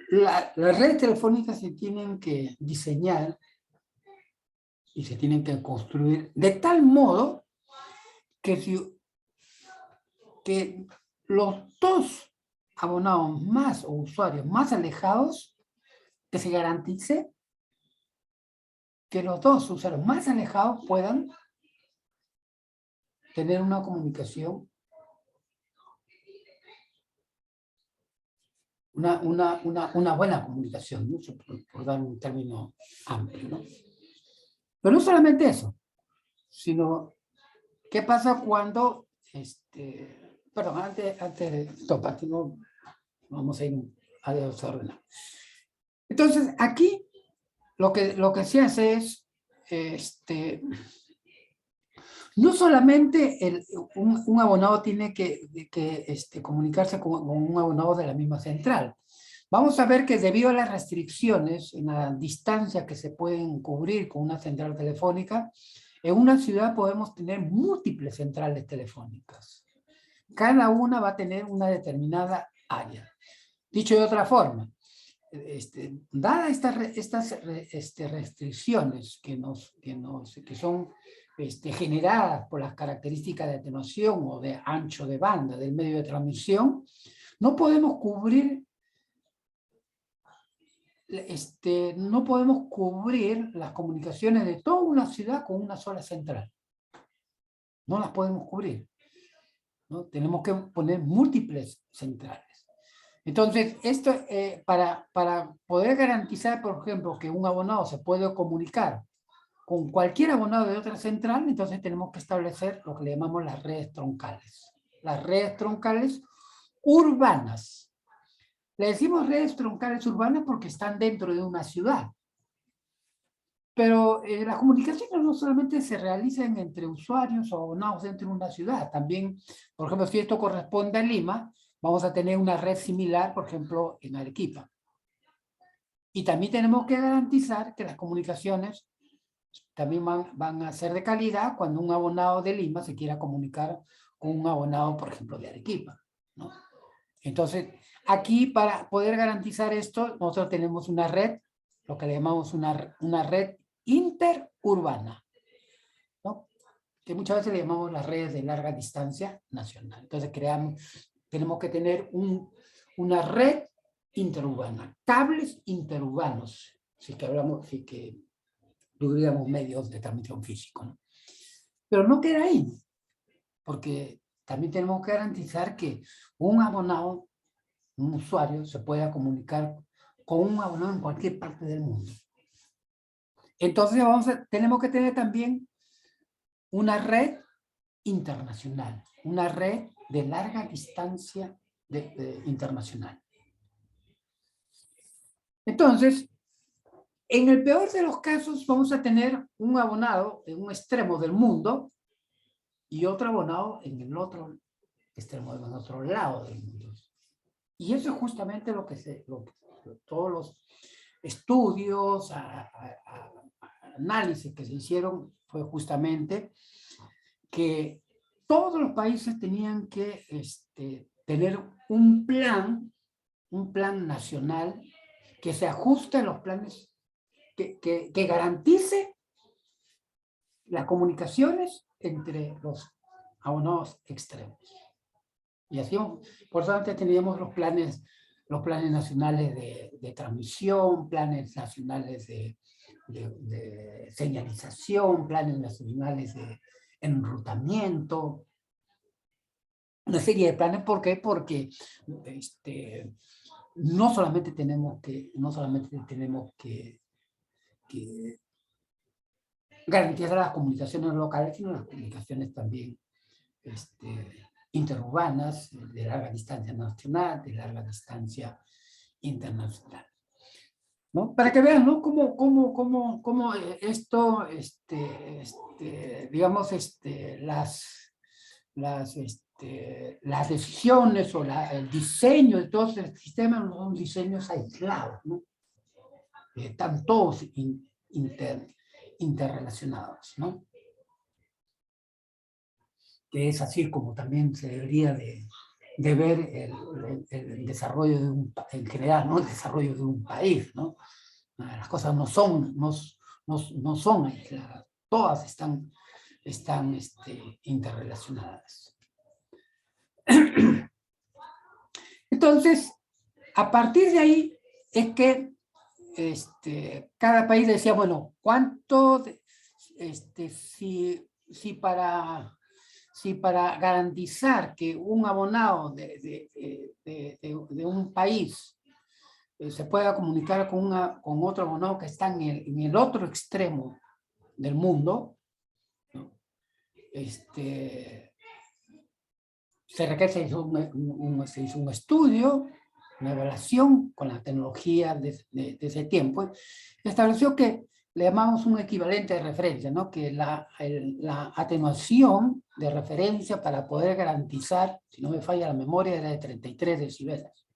las redes telefónicas se tienen que diseñar y se tienen que construir de tal modo que los dos abonados más o usuarios más alejados, que se garantice que los dos usuarios más alejados puedan tener una comunicación, una buena comunicación, ¿no? Por dar un término amplio, ¿no? Pero no solamente eso, sino qué pasa cuando, perdón, antes de topar, no, vamos a ir a desordenar. Entonces, aquí lo que se hace es, no solamente un abonado tiene que comunicarse con un abonado de la misma central. Vamos a ver que debido a las restricciones en la distancia que se pueden cubrir con una central telefónica, en una ciudad podemos tener múltiples centrales telefónicas. Cada una va a tener una determinada área. Dicho de otra forma, dadas estas restricciones que son generadas por las características de atenuación o de ancho de banda del medio de transmisión, no podemos cubrir las comunicaciones de toda una ciudad con una sola central. No las podemos cubrir, ¿no? Tenemos que poner múltiples centrales. Entonces, esto, para poder garantizar, por ejemplo, que un abonado se puede comunicar con cualquier abonado de otra central, entonces tenemos que establecer lo que le llamamos las redes troncales. Las redes troncales urbanas. Le decimos redes troncales urbanas porque están dentro de una ciudad. Pero las comunicaciones no solamente se realizan entre usuarios o abonados dentro de una ciudad. También, por ejemplo, si esto corresponde a Lima, vamos a tener una red similar, por ejemplo, en Arequipa. Y también tenemos que garantizar que las comunicaciones también van a ser de calidad cuando un abonado de Lima se quiera comunicar con un abonado, por ejemplo, de Arequipa, ¿no? Entonces, aquí para poder garantizar esto, nosotros tenemos una red, lo que le llamamos una red interurbana, ¿no? Que muchas veces le llamamos las redes de larga distancia nacional. Entonces, tenemos que tener una red interurbana, cables interurbanos, si que tuviéramos medios de transmisión físico, ¿no? Pero no queda ahí, porque también tenemos que garantizar que un abonado, un usuario, se pueda comunicar con un abonado en cualquier parte del mundo. Entonces tenemos que tener también una red internacional, una red de larga distancia internacional. Entonces, en el peor de los casos vamos a tener un abonado en un extremo del mundo y otro abonado en el otro extremo, en el otro lado del mundo. Y eso es justamente lo que todos los estudios, análisis que se hicieron fue justamente que todos los países tenían que tener un plan nacional que se ajuste a los planes, que garantice las comunicaciones entre los abonados extremos. Y así, por eso antes teníamos los planes nacionales de transmisión, planes nacionales de señalización, planes nacionales de enrutamiento, una serie de planes. ¿Por qué? Porque no solamente tenemos que garantizar las comunicaciones locales, sino las comunicaciones también interurbanas, de larga distancia nacional, de larga distancia internacional, ¿no? Para que vean, ¿no? Cómo esto, digamos, las decisiones o el diseño de todos el sistema no son diseños aislados, ¿no? Están todos interrelacionados, ¿no? que es así como también se debería de ver el desarrollo de en general, ¿no? El desarrollo de un país, ¿no? Las cosas no son aisladas, todas están interrelacionadas. Entonces, a partir de ahí es que cada país decía, bueno, ¿cuánto, si para garantizar que un abonado de un país se pueda comunicar con otro abonado que está en el otro extremo del mundo, ¿no? Se requiere, se hizo un estudio, una evaluación con la tecnología de ese tiempo, estableció que le llamamos un equivalente de referencia, ¿no? Que la atenuación de referencia para poder garantizar, si no me falla la memoria, era de 33 decibeles.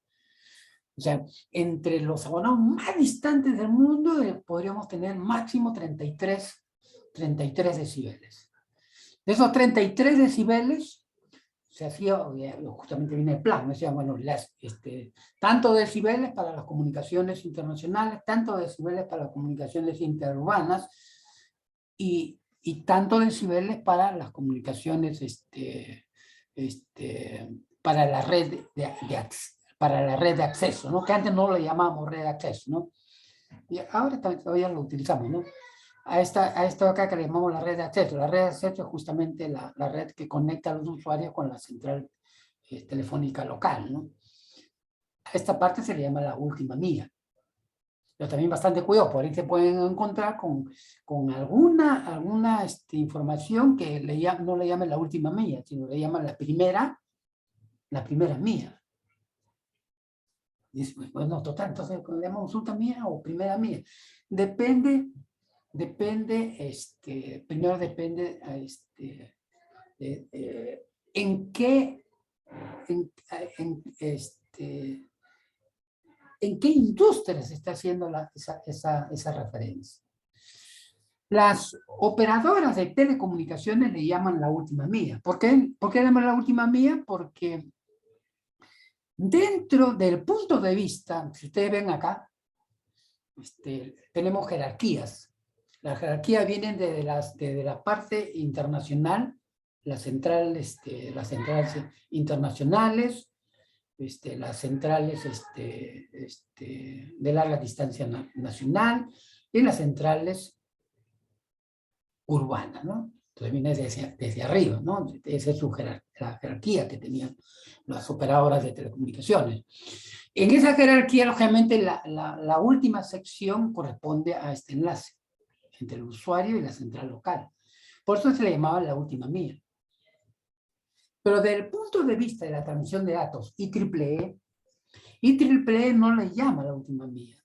O sea, entre los abonados más distantes del mundo podríamos tener máximo 33 decibeles. De esos 33 decibeles, se hacía, justamente viene el plan, decía, bueno, tanto decibeles para las comunicaciones internacionales, tanto decibeles para las comunicaciones interurbanas y tanto decibeles para las comunicaciones, para la red de acceso, ¿no? Que antes no lo llamábamos red de acceso, ¿no? Y ahora todavía lo utilizamos, ¿no? A esto acá que le llamamos la red de acceso. La red de acceso es justamente la red que conecta a los usuarios con la central telefónica local, ¿no? A esta parte se le llama la última milla. Pero también bastante cuidado, por ahí se pueden encontrar con alguna información que no le llaman la última milla, sino le llaman la primera milla. Dice, bueno, total, entonces le llamamos última milla o primera milla. Depende, primero depende en qué industria se está haciendo esa referencia. Las operadoras de telecomunicaciones le llaman la última milla. ¿Por qué llaman la última milla? Porque dentro del punto de vista, si ustedes ven acá, tenemos jerarquías. Las jerarquías vienen desde la parte internacional, las centrales internacionales, las centrales de larga distancia nacional y las centrales urbanas, ¿no? Entonces viene desde arriba, ¿no? Esa es la jerarquía que tenían las operadoras de telecomunicaciones. En esa jerarquía, lógicamente, la última sección corresponde a este enlace entre el usuario y la central local. Por eso se le llamaba la última milla. Pero desde el punto de vista de la transmisión de datos IEEE no le llama la última milla,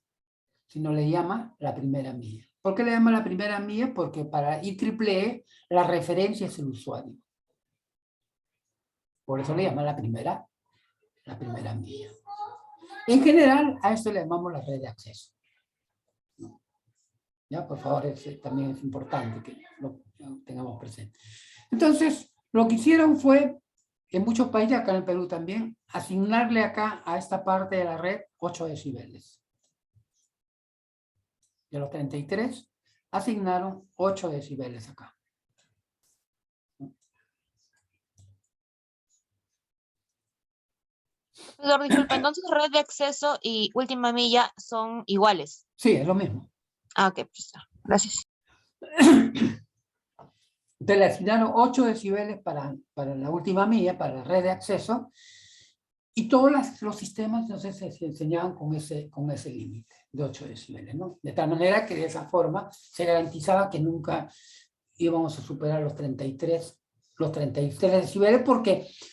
sino le llama la primera milla. ¿Por qué le llama la primera milla? Porque para IEEE la referencia es el usuario. Por eso le llama la primera milla. En general, a esto le llamamos la red de acceso. ¿Ya? Por favor, también es importante que lo tengamos presente. Entonces, lo que hicieron fue, en muchos países, acá en el Perú también, asignarle acá a esta parte de la red 8 decibeles. De los 33, asignaron 8 decibeles acá. Profesor, disculpa, entonces red de acceso y última milla son iguales. Sí, es lo mismo. Ah, ok, profesor. Gracias. Entonces le asignaron 8 decibeles para la última milla, para la red de acceso, y todos los sistemas entonces se enseñaban con ese límite de 8 decibeles, ¿no? De tal manera que de esa forma se garantizaba que nunca íbamos a superar los 33 decibeles,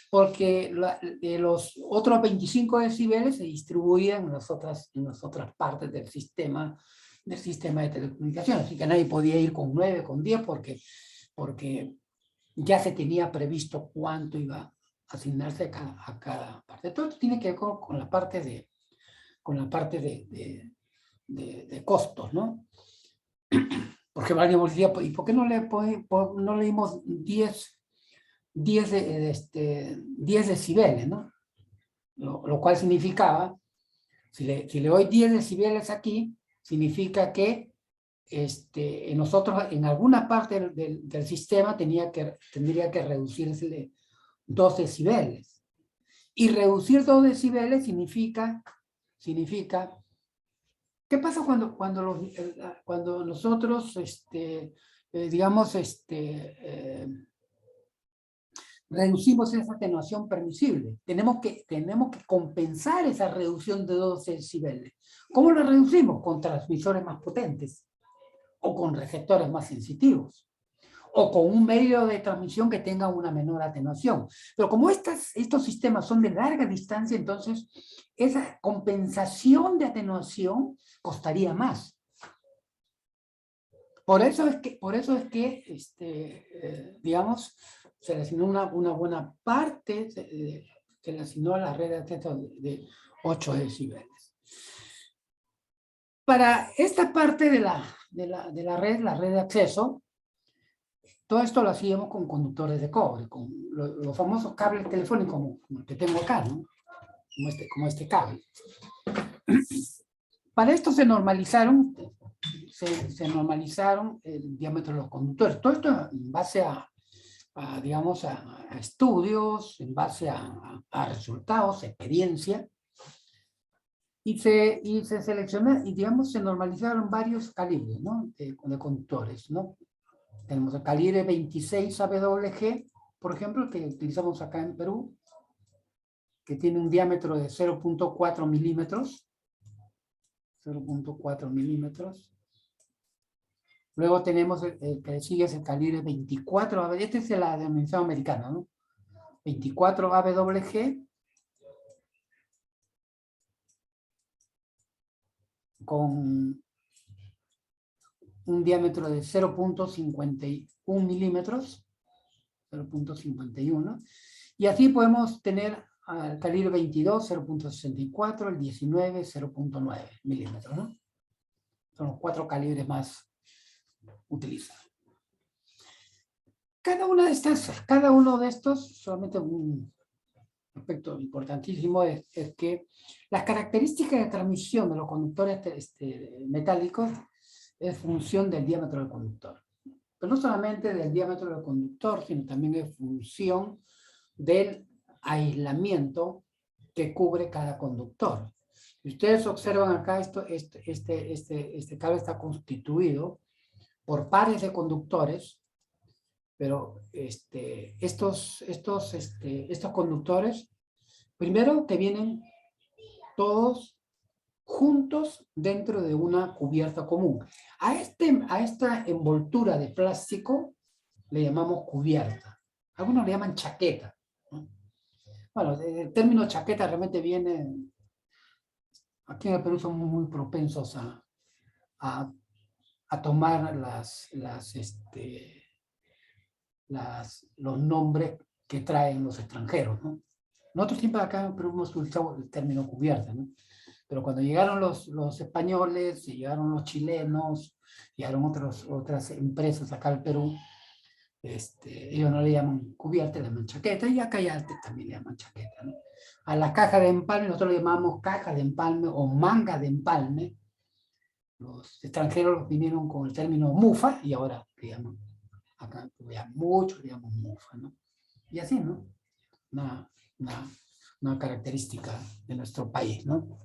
porque los otros 25 decibeles se distribuían en las otras partes del sistema de telecomunicaciones, así que nadie podía ir con 9, con 10, porque ya se tenía previsto cuánto iba a asignarse a cada parte. Todo esto tiene que ver con la parte de costos, ¿no? Porque alguien decía, ¿y por qué no le dimos 10 10 decibeles, ¿no? Lo cual significaba, si le doy 10 decibeles aquí, significa que nosotros en alguna parte del sistema tendría que reducirse 2 decibeles. Y reducir 2 decibeles significa, ¿qué pasa cuando nosotros, digamos, reducimos esa atenuación permisible? Tenemos que compensar esa reducción de 2 decibeles. ¿Cómo lo reducimos? Con transmisores más potentes, o con receptores más sensitivos, o con un medio de transmisión que tenga una menor atenuación. Pero como estos sistemas son de larga distancia, entonces esa compensación de atenuación costaría más. Por eso es que digamos, se le asignó una buena parte, se le asignó a la red de acceso de 8 decibeles. Para esta parte de la red de acceso, todo esto lo hacíamos con conductores de cobre, con los famosos cables telefónicos como el que tengo acá, ¿no? Como este cable. Para esto se normalizaron el diámetro de los conductores. Todo esto en base digamos, a estudios, en base a resultados, experiencia. Y se seleccionó, y digamos, se normalizaron varios calibres, ¿no? de conductores, ¿no? Tenemos el calibre 26 AWG, por ejemplo, que utilizamos acá en Perú, que tiene un diámetro de 0.4 milímetros. 0.4 milímetros. Luego tenemos el que sigue, es el calibre 24, este es la dimensión americana, ¿no? 24 AWG, con un diámetro de 0.51 milímetros, 0.51, y así podemos tener al calibre 22, 0.64, el 19, 0.9 milímetros, ¿no? Son los 4 calibres más utilizados. Cada uno de estos, solamente un aspecto importantísimo es que las características de transmisión de los conductores metálicos es función del diámetro del conductor. Pero no solamente del diámetro del conductor, sino también es función del aislamiento que cubre cada conductor. Si ustedes observan acá, este cable está constituido por pares de conductores, pero estos conductores, primero que vienen todos juntos dentro de una cubierta común. A esta envoltura de plástico le llamamos cubierta. Algunos le llaman chaqueta, ¿no? Bueno, el término chaqueta realmente viene, aquí en el Perú somos muy propensos a tomar los nombres que traen los extranjeros, ¿no? Nosotros siempre acá en Perú hemos utilizado el término cubierta, ¿no? Pero cuando llegaron los españoles, llegaron los chilenos, llegaron otras empresas acá al Perú, ellos no le llaman cubierta, le llaman chaqueta, y acá ya también le llaman chaqueta, ¿no? A la caja de empalme nosotros le llamamos caja de empalme o manga de empalme. Los extranjeros vinieron con el término mufa y ahora le llaman, acá ya mucho le llaman mufa, ¿no? Y así, ¿no? Una característica de nuestro país, ¿no?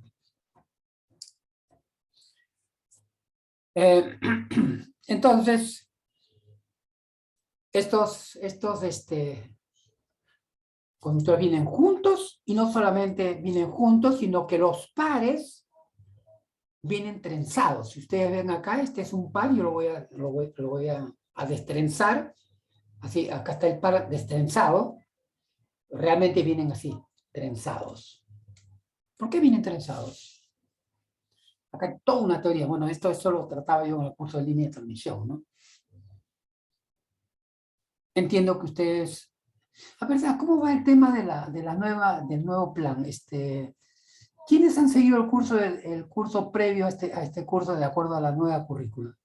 Entonces, estos conductores vienen juntos, y no solamente vienen juntos, sino que los pares vienen trenzados. Si ustedes ven acá, este es un par, yo lo voy a destrenzar. Así, acá está el par destrenzado. Realmente vienen así, trenzados. ¿Por qué vienen trenzados? Acá hay toda una teoría. Bueno, esto lo trataba yo en el curso de línea de transmisión, ¿no? Entiendo que ustedes... A ver, ¿cómo va el tema del nuevo plan? ¿Quiénes han seguido el curso previo a este curso de acuerdo a la nueva currícula?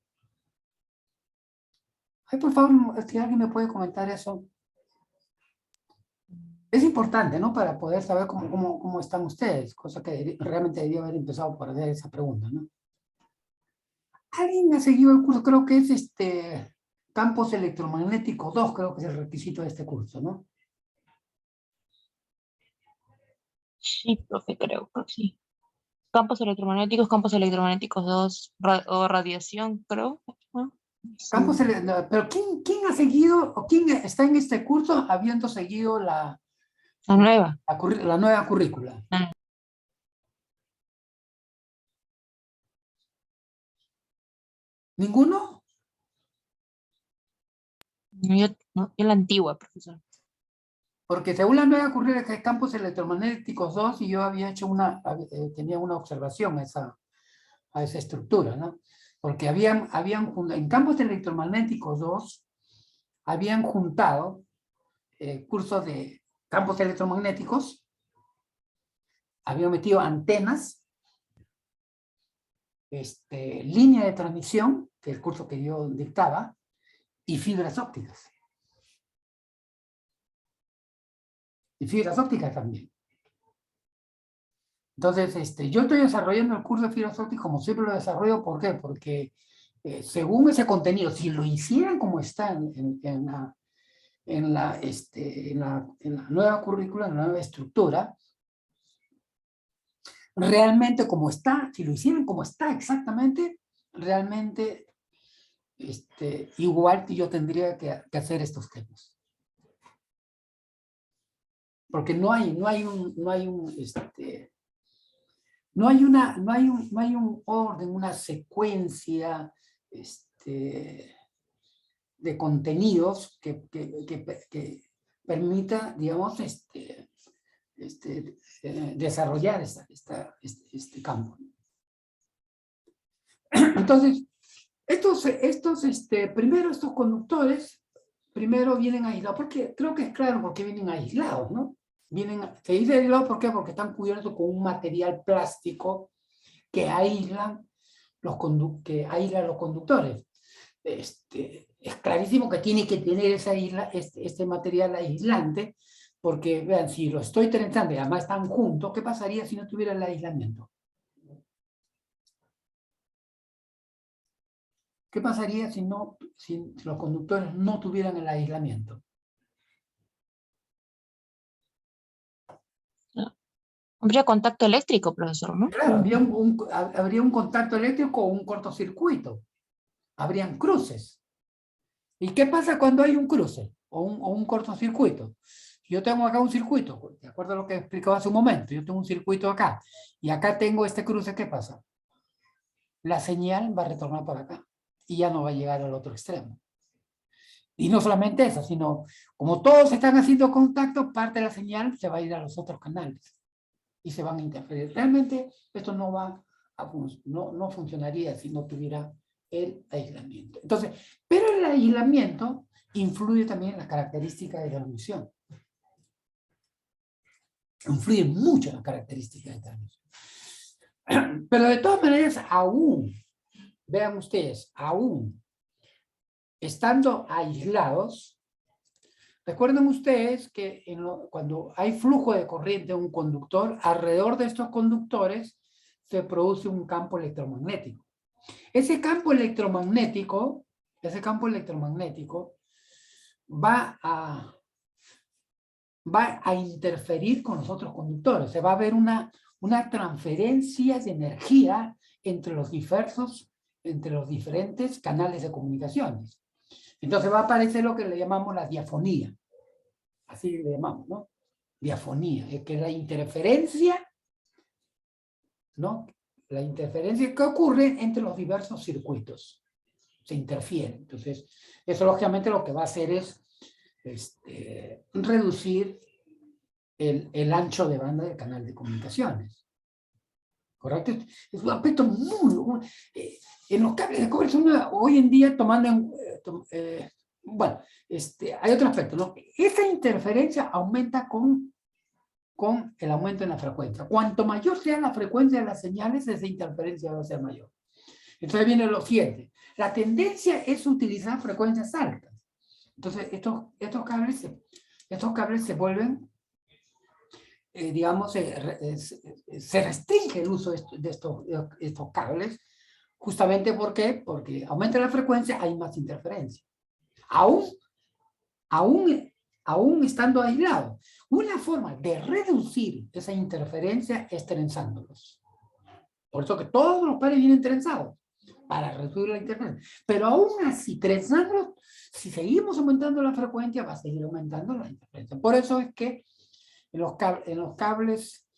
Ay, por favor, si alguien me puede comentar eso. Es importante, ¿no? Para poder saber cómo están ustedes, cosa que realmente debería haber empezado por hacer esa pregunta, ¿no? ¿Alguien ha seguido el curso? Creo que es campos electromagnéticos 2, creo que es el requisito de este curso, ¿no? Sí, profe, creo que sí. Campos electromagnéticos 2, o radiación, creo, ¿no? Sí. No, pero ¿quién ha seguido, o quién está en este curso habiendo seguido La nueva. la nueva currícula? Ah, ¿Ninguno? yo la antigua, profesor. Porque según la nueva currícula que hay campos electromagnéticos 2, y yo había hecho tenía una observación a esa estructura, ¿no? Porque en campos electromagnéticos 2, habían juntado cursos de campos electromagnéticos, habían metido antenas, línea de transmisión, que es el curso que yo dictaba, y fibras ópticas. Y fibras ópticas también. Entonces, yo estoy desarrollando el curso de fibras ópticas como siempre lo desarrollo. ¿Por qué? Porque según ese contenido, si lo hicieran como está en la nueva currícula, en la nueva estructura, realmente como está, si lo hicieran como está exactamente, realmente igual que yo tendría que hacer estos temas. Porque no hay un orden, una secuencia de contenidos que permita, digamos, desarrollar este campo. Entonces, primero estos conductores, primero vienen aislados, porque creo que es claro por qué vienen aislados, ¿no? Se dice aislados, ¿por qué? Porque están cubiertos con un material plástico que aísla los conductores. Es clarísimo que tiene que tener este material aislante, porque vean, si lo estoy trenzando y además están juntos, ¿qué pasaría si no tuviera el aislamiento? ¿Qué pasaría si los conductores no tuvieran el aislamiento? Habría contacto eléctrico, profesor, ¿no? Claro, habría un contacto eléctrico o un cortocircuito. Habrían cruces. ¿Y qué pasa cuando hay un cruce o un cortocircuito? Yo tengo acá un circuito, de acuerdo a lo que explicaba hace un momento, yo tengo un circuito acá, y acá tengo este cruce, ¿qué pasa? La señal va a retornar para acá, y ya no va a llegar al otro extremo. Y no solamente eso, sino como todos están haciendo contacto, parte de la señal se va a ir a los otros canales, y se van a interferir. Realmente esto no funcionaría si no tuviera el aislamiento. Entonces, pero el aislamiento influye también en las características de la transmisión. Influye mucho en las características de transmisión. Pero de todas maneras, vean ustedes, aún estando aislados, recuerden ustedes que cuando hay flujo de corriente de un conductor, alrededor de estos conductores se produce un campo electromagnético. Ese campo electromagnético va a interferir con los otros conductores. Se va a ver una transferencia de energía entre los diferentes canales de comunicaciones. Entonces va a aparecer lo que le llamamos la diafonía. Así le llamamos, ¿no? Diafonía, es que la interferencia, ¿no? La interferencia que ocurre entre los diversos circuitos. Se interfiere. Entonces, eso lógicamente lo que va a hacer es reducir el ancho de banda del canal de comunicaciones. ¿Correcto? Es un aspecto en los cables de cobre hoy en día bueno, hay otro aspecto, ¿no? Esa interferencia aumenta con el aumento en la frecuencia. Cuanto mayor sea la frecuencia de las señales, esa interferencia va a ser mayor. Entonces viene lo siguiente. La tendencia es utilizar frecuencias altas. Entonces estos cables se vuelven digamos, se restringe el uso de estos cables, justamente ¿por qué? Porque aumenta la frecuencia, hay más interferencia. Aún estando aislado. Una forma de reducir esa interferencia es trenzándolos. Por eso que todos los pares vienen trenzados, para reducir la interferencia. Pero aún así, trenzándolos, si seguimos aumentando la frecuencia, va a seguir aumentando la interferencia. Por eso es que en los cables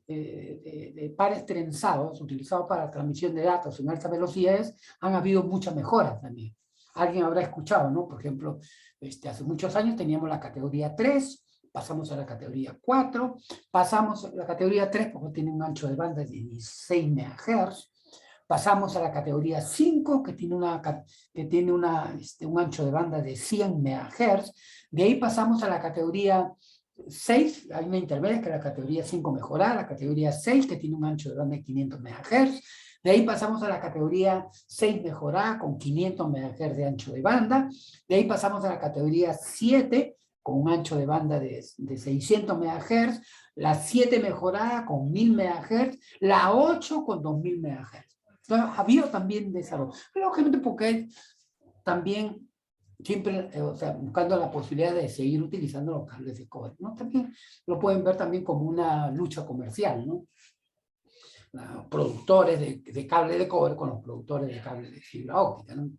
de pares trenzados, utilizados para transmisión de datos en altas velocidades, han habido muchas mejoras también. Alguien habrá escuchado, ¿no? Por ejemplo, hace muchos años teníamos la categoría 3, pasamos a la categoría 4, pasamos a la categoría 3 porque tiene un ancho de banda de 16 MHz, pasamos a la categoría 5 que tiene, un ancho de banda de 100 MHz, de ahí pasamos a la categoría 6, hay una intermedia que es la categoría 5 mejorada, la categoría 6 que tiene un ancho de banda de 500 MHz, de ahí pasamos a la categoría 6 mejorada con 500 MHz de ancho de banda, de ahí pasamos a la categoría 7 con un ancho de banda de 600 MHz, la 7 mejorada con 1000 MHz, la 8 con 2000 MHz. Entonces, ha habido también desarrollo, pero obviamente porque también siempre, o sea, buscando la posibilidad de seguir utilizando los cables de cobre, ¿no? También lo pueden ver también como una lucha comercial, ¿no? Los productores de cable de cobre con los productores de cable de fibra óptica, ¿no?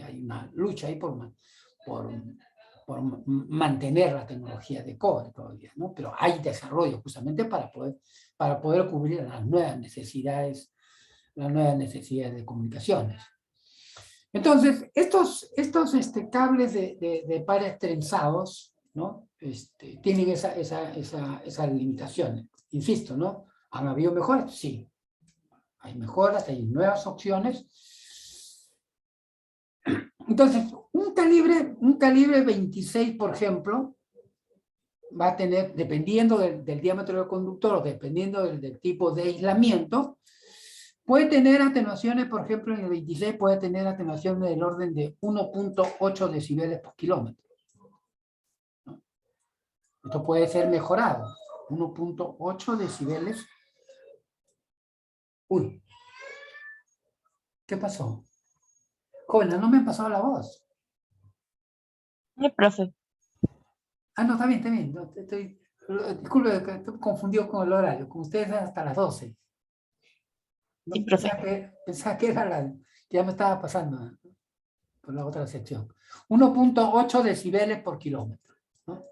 Hay una lucha ahí por mantener la tecnología de cobre todavía, ¿no? Pero hay desarrollo justamente para poder cubrir las nuevas necesidades de comunicaciones. Entonces, estos cables de pares trenzados, ¿no? Tienen esas limitaciones. Insisto, ¿no? ¿Han habido mejoras? Sí. Hay mejoras, hay nuevas opciones. Entonces, un calibre 26, por ejemplo, va a tener, dependiendo del diámetro del conductor, o dependiendo del tipo de aislamiento, puede tener atenuaciones, por ejemplo, en el 26 puede tener atenuaciones del orden de 1.8 decibeles por kilómetro. ¿No? Esto puede ser mejorado. 1.8 decibeles. Uy. ¿Qué pasó? Joven, no me han pasado la voz. Profe. Ah, no, está bien, está bien. No, disculpe, estoy confundido con el horario. Con ustedes hasta las 12. No, Sí, profe. pensaba que era que ya me estaba pasando por la otra sección. 1.8 decibeles por kilómetro, ¿no?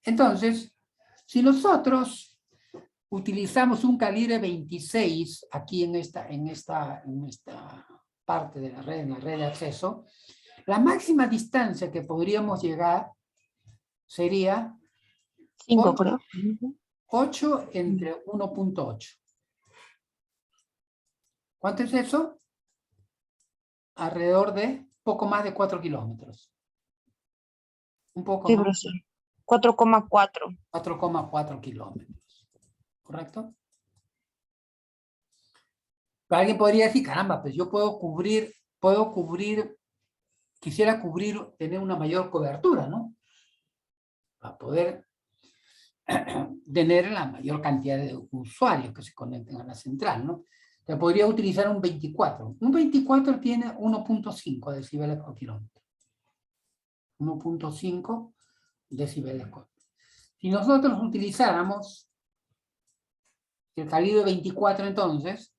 Entonces, si nosotros utilizamos un calibre 26 aquí en esta parte de la red, en la red de acceso, la máxima distancia que podríamos llegar sería 5, creo. 8 entre 1.8. ¿Cuánto es eso? Alrededor de poco más de 4 kilómetros. Un poco Sí, más. profesor. 4,4. 4,4 kilómetros. ¿Correcto? Pero alguien podría decir, caramba, pues yo quisiera tener una mayor cobertura, ¿no? Para poder tener la mayor cantidad de usuarios que se conecten a la central, ¿no? Se podría utilizar un 24. Un 24 tiene 1.5 decibeles por kilómetro. 1.5 decibeles por kilómetro. Si nosotros utilizáramos el calibre 24, entonces,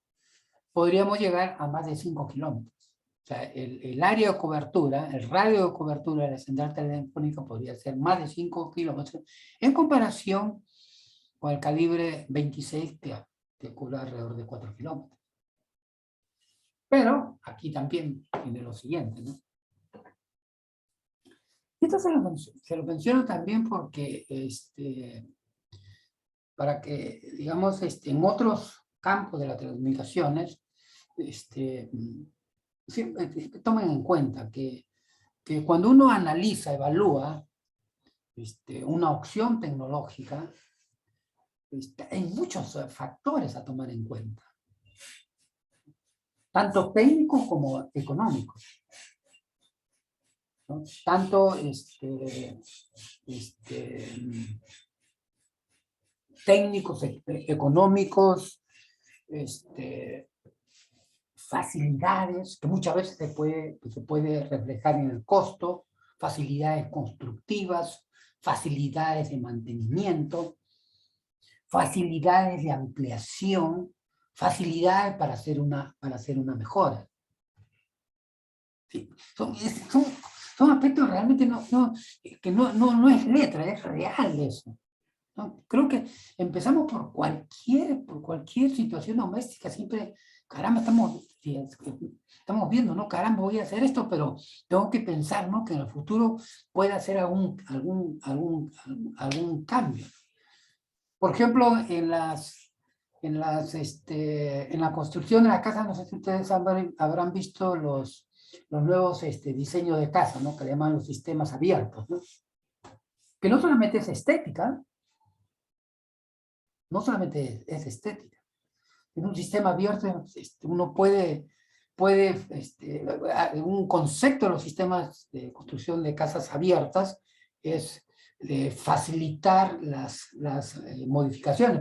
podríamos llegar a más de 5 kilómetros. O sea, el área de cobertura, el radio de cobertura de la central telefónica podría ser más de 5 kilómetros en comparación con el calibre 26 que cubre alrededor de 4 kilómetros. Pero aquí también tiene lo siguiente, ¿no? Esto se lo menciono también porque para que, digamos, en otros campos de las telecomunicaciones, tomen en cuenta que cuando uno analiza, evalúa una opción tecnológica, hay muchos factores a tomar en cuenta, tanto técnicos como económicos, ¿no? Tanto técnicos, económicos, facilidades, que muchas veces se puede reflejar en el costo, facilidades constructivas, facilidades de mantenimiento, facilidades de ampliación, facilidades para hacer una mejora. Sí, son aspectos realmente que no es letra, es real eso. ¿No? Creo que empezamos por cualquier situación doméstica, siempre, caramba, estamos viendo, ¿no? Caramba, voy a hacer esto, pero tengo que pensar, ¿no? Que en el futuro pueda hacer algún cambio. Por ejemplo, en la construcción de la casa, no sé si ustedes habrán visto los nuevos diseños de casa, ¿no? Que le llaman los sistemas abiertos, ¿no? Que no solamente es estética, no solamente es estética. En un sistema abierto uno puede un concepto de los sistemas de construcción de casas abiertas es facilitar las modificaciones,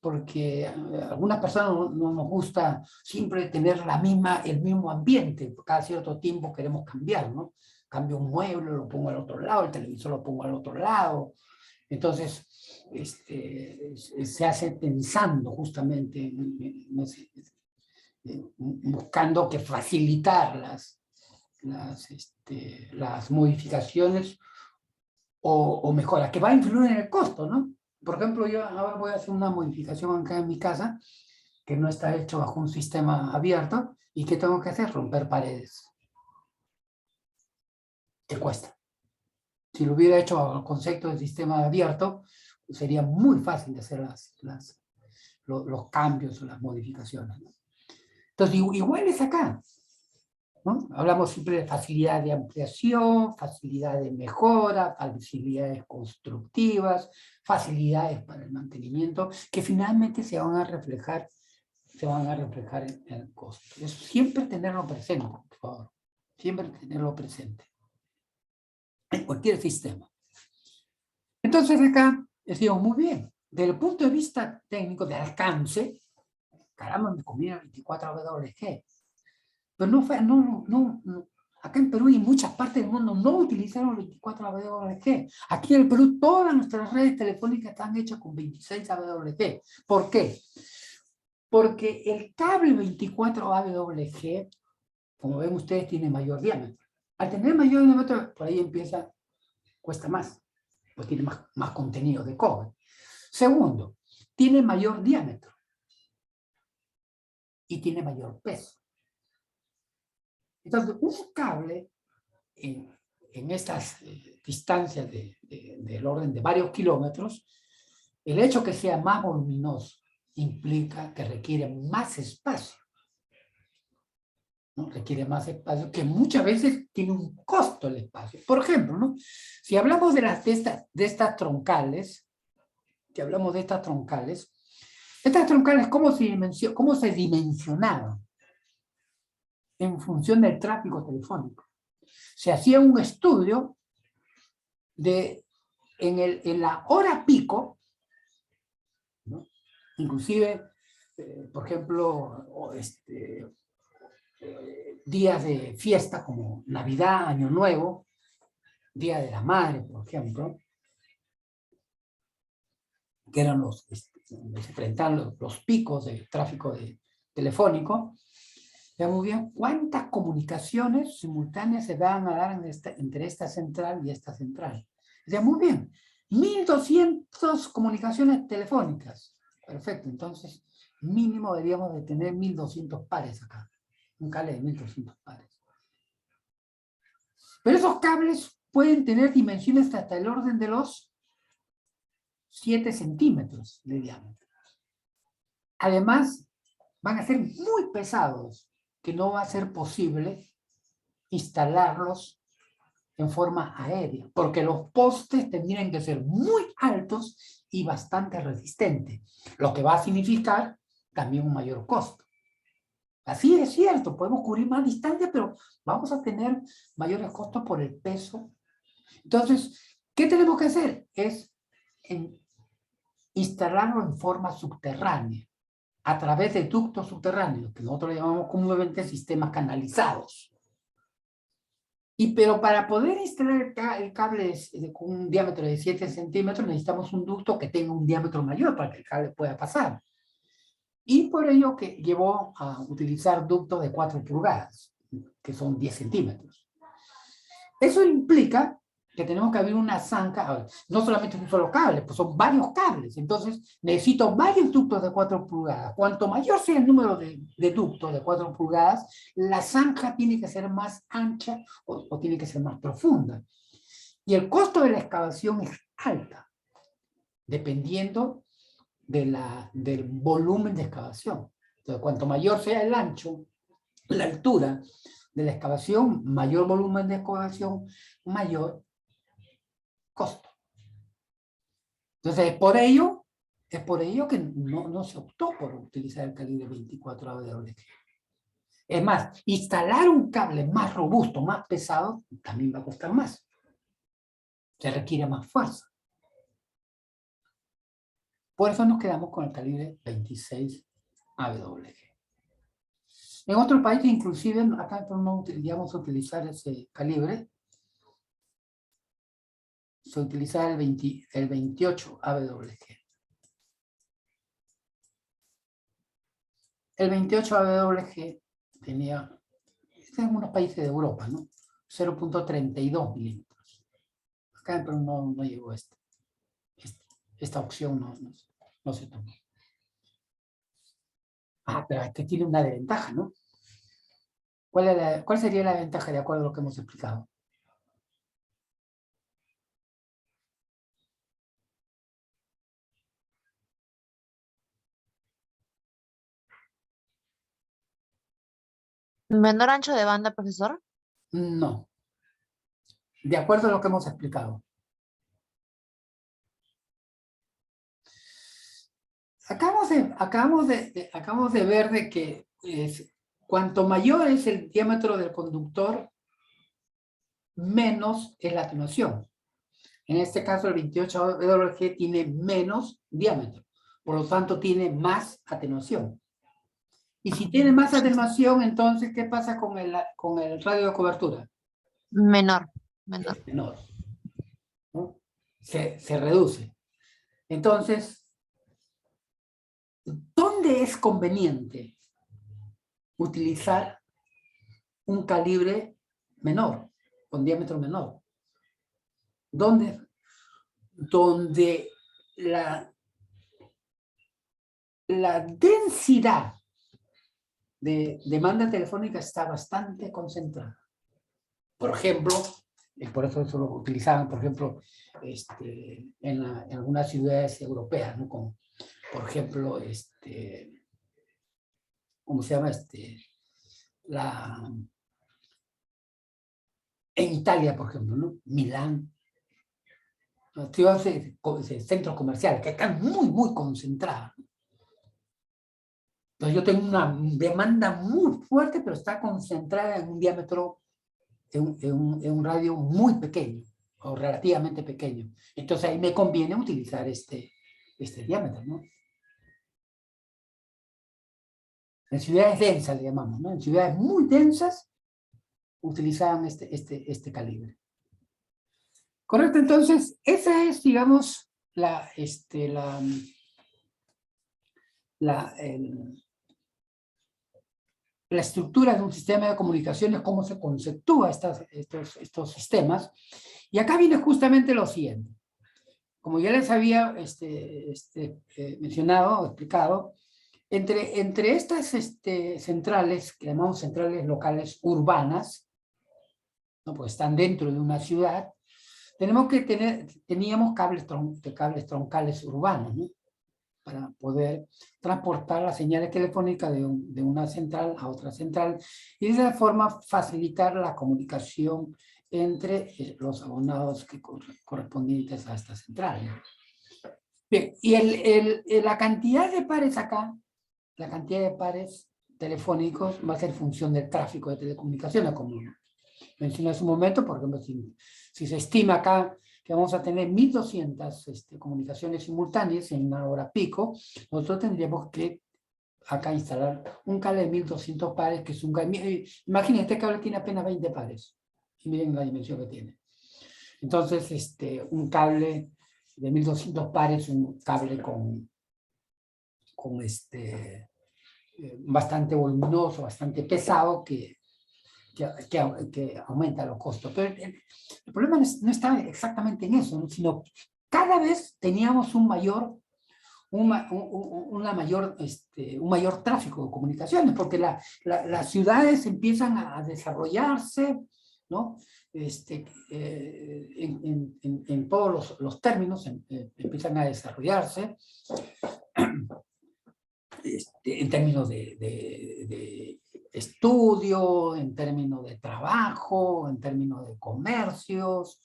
porque a algunas personas no nos gusta siempre tener el mismo ambiente, cada cierto tiempo queremos cambiar, ¿no? Cambio un mueble, lo pongo al otro lado, el televisor lo pongo al otro lado, entonces se hace pensando justamente buscando que facilitar las modificaciones o mejoras, que va a influir en el costo, ¿no? Por ejemplo, yo ahora voy a hacer una modificación acá en mi casa, que no está hecho bajo un sistema abierto, y ¿qué tengo que hacer? Romper paredes. ¿Qué cuesta? Si lo hubiera hecho bajo el concepto de sistema abierto, sería muy fácil de hacer los cambios o las modificaciones, ¿no? Entonces, igual es acá, ¿no? Hablamos siempre de facilidad de ampliación, facilidad de mejora, facilidades constructivas, facilidades para el mantenimiento, que finalmente se van a reflejar en el costo. Es siempre tenerlo presente, por favor. Siempre tenerlo presente. En cualquier sistema. Entonces acá decimos, muy bien, desde el punto de vista técnico de alcance, caramba, me comí el 24WG. Pero acá en Perú y en muchas partes del mundo no utilizaron 24 AWG. Aquí en el Perú todas nuestras redes telefónicas están hechas con 26 AWG. ¿Por qué? Porque el cable 24 AWG, como ven ustedes, tiene mayor diámetro. Al tener mayor diámetro, por ahí cuesta más, pues tiene más contenido de cobre. Segundo, tiene mayor diámetro y tiene mayor peso. Entonces, un cable en estas distancias del orden de varios kilómetros, el hecho que sea más voluminoso implica que requiere más espacio, ¿no? Requiere más espacio, que muchas veces tiene un costo el espacio. Por ejemplo, ¿no? Si hablamos de estas troncales, ¿cómo se dimensionaron? En función del tráfico telefónico. Se hacía un estudio en la hora pico, ¿no? Inclusive, por ejemplo, días de fiesta como Navidad, Año Nuevo, Día de la Madre, por ejemplo, que eran donde se enfrentaban los picos de tráfico telefónico. Ya muy bien, ¿cuántas comunicaciones simultáneas se van a dar entre esta central y esta central? Ya muy bien, 1.200 comunicaciones telefónicas. Perfecto, entonces mínimo deberíamos de tener 1.200 pares acá. Un cable de 1.200 pares. Pero esos cables pueden tener dimensiones hasta el orden de los 7 centímetros de diámetro. Además, van a ser muy pesados, que no va a ser posible instalarlos en forma aérea, porque los postes tendrían que ser muy altos y bastante resistentes, lo que va a significar también un mayor costo. Así es cierto, podemos cubrir más distancia, pero vamos a tener mayores costos por el peso. Entonces, ¿qué tenemos que hacer? Es instalarlo en forma subterránea, a través de ductos subterráneos, que nosotros le llamamos comúnmente sistemas canalizados. Pero para poder instalar el cable con un diámetro de 7 centímetros, necesitamos un ducto que tenga un diámetro mayor para que el cable pueda pasar. Y por ello que llevó a utilizar ductos de 4 pulgadas, que son 10 centímetros. Eso implica que tenemos que abrir una zanja, no solamente un solo cable, pues son varios cables. Entonces necesito varios ductos de 4 pulgadas. Cuanto mayor sea el número de ductos de 4 pulgadas, la zanja tiene que ser más ancha o tiene que ser más profunda. Y el costo de la excavación es alta, dependiendo del volumen de excavación. Entonces, cuanto mayor sea el ancho, la altura de la excavación, mayor volumen de excavación, mayor costo. Entonces, es por ello que no se optó por utilizar el calibre 24 AWG. Es más, instalar un cable más robusto, más pesado, también va a costar más. Se requiere más fuerza. Por eso nos quedamos con el calibre 26 AWG. En otros países, inclusive, acá no íbamos a utilizar ese calibre, se utiliza el 28 AWG. El 28 AWG tenía, en unos países de Europa, ¿no? 0.32 milímetros. Acá en Perú no llegó esta opción, no se tomó. Pero este tiene una desventaja, ¿no? ¿Cuál sería la ventaja de acuerdo a lo que hemos explicado? ¿Menor ancho de banda, profesor? No. De acuerdo a lo que hemos explicado. Acabamos de ver de que cuanto mayor es el diámetro del conductor, menos es la atenuación. En este caso, el 28 AWG tiene menos diámetro. Por lo tanto, tiene más atenuación. Y si tiene más atenuación, entonces, ¿qué pasa con el radio de cobertura? Menor. Es menor, ¿no? Se reduce. Entonces, ¿dónde es conveniente utilizar un calibre menor, con diámetro menor? ¿Dónde? Donde la densidad de demanda telefónica está bastante concentrada. Por ejemplo, por eso lo utilizaban, por ejemplo, en algunas ciudades europeas, ¿no? Como, por ejemplo, ¿cómo se llama? En Italia, por ejemplo, ¿no? Milán, ciudades, centros comerciales que están muy concentradas. Entonces yo tengo una demanda muy fuerte, pero está concentrada en un diámetro, en un radio muy pequeño, o relativamente pequeño. Entonces ahí me conviene utilizar este diámetro, ¿no? En ciudades densas le llamamos, ¿no? En ciudades muy densas utilizaban este calibre. Correcto, entonces esa es, digamos, la estructura de un sistema de comunicaciones, cómo se conceptúa estos sistemas. Y acá viene justamente lo siguiente. Como ya les había mencionado o explicado, entre estas centrales, que llamamos centrales locales urbanas, ¿no? Pues están dentro de una ciudad, teníamos cables troncales urbanos, ¿no? Para poder transportar las señales telefónicas de una central a otra central y de esa forma facilitar la comunicación entre los abonados correspondientes a esta central. Bien, y la cantidad de pares acá, la cantidad de pares telefónicos va a ser función del tráfico de telecomunicaciones, como mencioné hace un momento. Por ejemplo, si se estima acá que vamos a tener 1200 comunicaciones simultáneas en una hora pico, nosotros tendríamos que acá instalar un cable de 1200 pares, que es un cable, imaginen, este cable tiene apenas 20 pares, y miren la dimensión que tiene. Entonces, un cable de 1200 pares, un cable con bastante voluminoso, bastante pesado, que aumenta los costos. Pero el problema no está exactamente en eso, ¿no? Sino cada vez teníamos un mayor tráfico de comunicaciones, porque las ciudades empiezan a desarrollarse, ¿no? En todos los términos empiezan a desarrollarse, en términos de estudio, en términos de trabajo, en términos de comercios,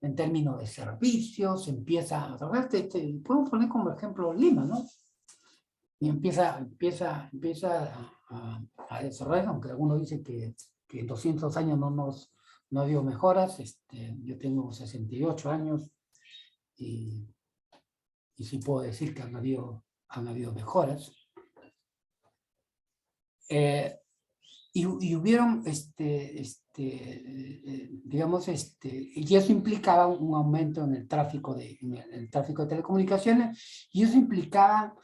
en términos de servicios, empieza, podemos poner como ejemplo Lima, ¿no? Y empieza a desarrollar, aunque algunos dicen que en 200 años no dio mejoras. Yo tengo 68 años y sí puedo decir que han habido mejoras. Y hubieron, digamos, y eso implicaba un aumento en el tráfico de telecomunicaciones, y eso implicaba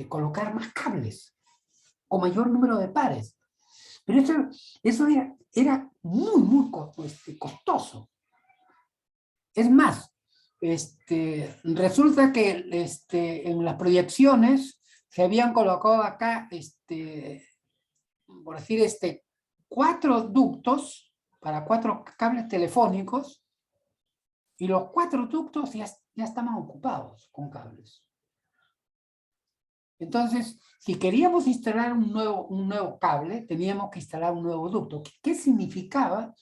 colocar más cables, o mayor número de pares. Pero eso era muy costoso. Es más, resulta que en las proyecciones se habían colocado acá, por decir, 4 ductos para 4 cables telefónicos, y los 4 ductos ya estaban ocupados con cables. Entonces, si queríamos instalar un nuevo cable, teníamos que instalar un nuevo ducto. ¿Qué significa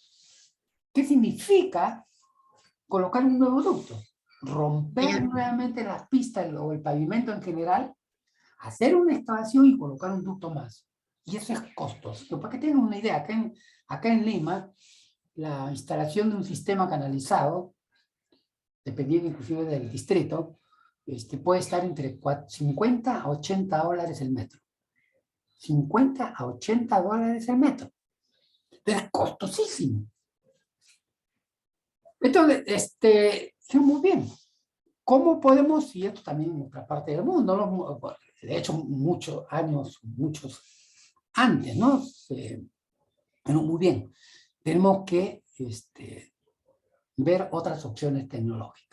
colocar un nuevo ducto? Romper nuevamente las pistas o el pavimento en general, hacer una excavación y colocar un ducto más. Y eso es costoso. Para que tengan una idea, acá en Lima, la instalación de un sistema canalizado, dependiendo inclusive del distrito, puede estar entre 50 a 80 dólares el metro. 50 a 80 dólares el metro. Es costosísimo. Entonces, muy bien. ¿Cómo podemos, y esto también en otra parte del mundo, de hecho muchos antes, ¿no? Pero muy bien, tenemos que ver otras opciones tecnológicas.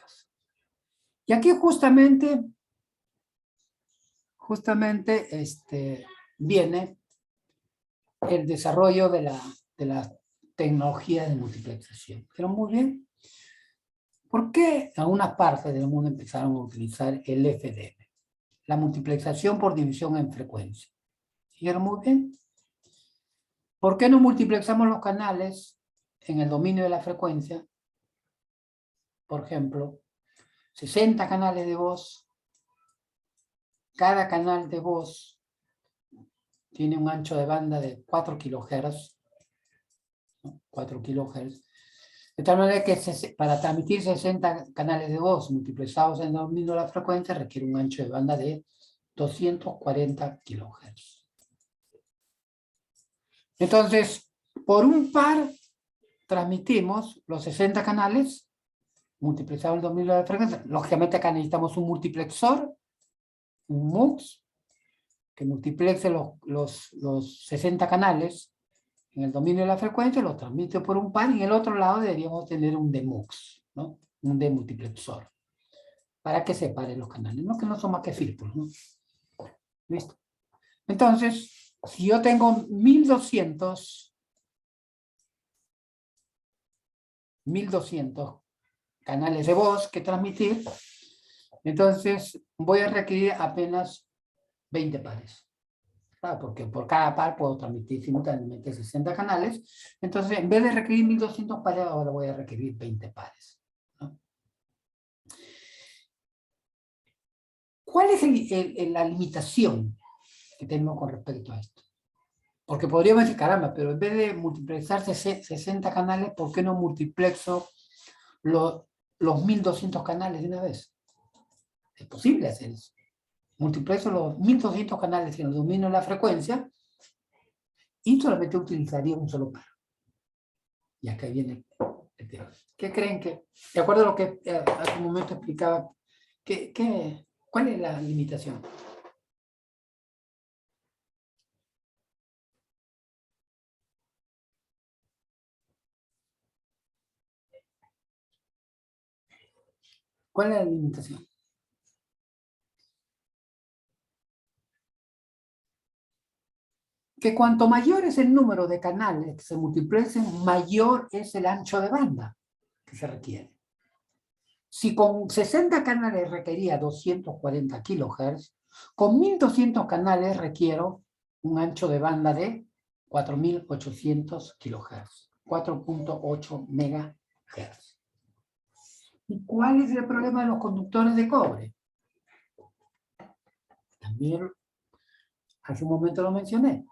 Y aquí justamente viene el desarrollo de la tecnología de multiplexación. Pero muy bien, ¿por qué algunas partes del mundo empezaron a utilizar el FDM? La multiplexación por división en frecuencia. ¿Siguieron muy bien? ¿Por qué no multiplexamos los canales en el dominio de la frecuencia? Por ejemplo, 60 canales de voz. Cada canal de voz tiene un ancho de banda de 4 kHz. 4 kHz. De tal manera que para transmitir 60 canales de voz multiplexados en el dominio de la frecuencia requiere un ancho de banda de 240 kHz. Entonces, por un par transmitimos los 60 canales multiplexados en el dominio de la frecuencia. Lógicamente acá necesitamos un multiplexor, un MUX, que multiplexe los 60 canales en el dominio de la frecuencia, los transmite por un par, y en el otro lado deberíamos tener un DMUX, ¿no? Un demultiplexor, para que separe los canales, ¿no? Que no son más que filtros, ¿no? ¿Listo? Entonces, si yo tengo 1200 canales de voz que transmitir, entonces voy a requerir apenas 20 pares. Claro, porque por cada par puedo transmitir simultáneamente 60 canales. Entonces, en vez de requerir 1200 pares, ahora voy a requerir 20 pares, ¿no? ¿Cuál es la limitación que tenemos con respecto a esto? Porque podríamos decir, caramba, pero en vez de multiplexarse 60 canales, ¿por qué no multiplexo los 1200 canales de una vez? Es posible hacer eso. Multiplexo los 1200 canales en el dominio de la frecuencia y solamente utilizaría un solo par. Y acá viene el tema. ¿Qué creen que, de acuerdo a lo que hace un momento explicaba, cuál es la limitación? ¿Cuál es la limitación? Que cuanto mayor es el número de canales que se multiplexen, mayor es el ancho de banda que se requiere. Si con 60 canales requería 240 kHz, con 1200 canales requiero un ancho de banda de 4800 kHz, 4.8 MHz. ¿Y cuál es el problema de los conductores de cobre? También hace un momento lo mencioné,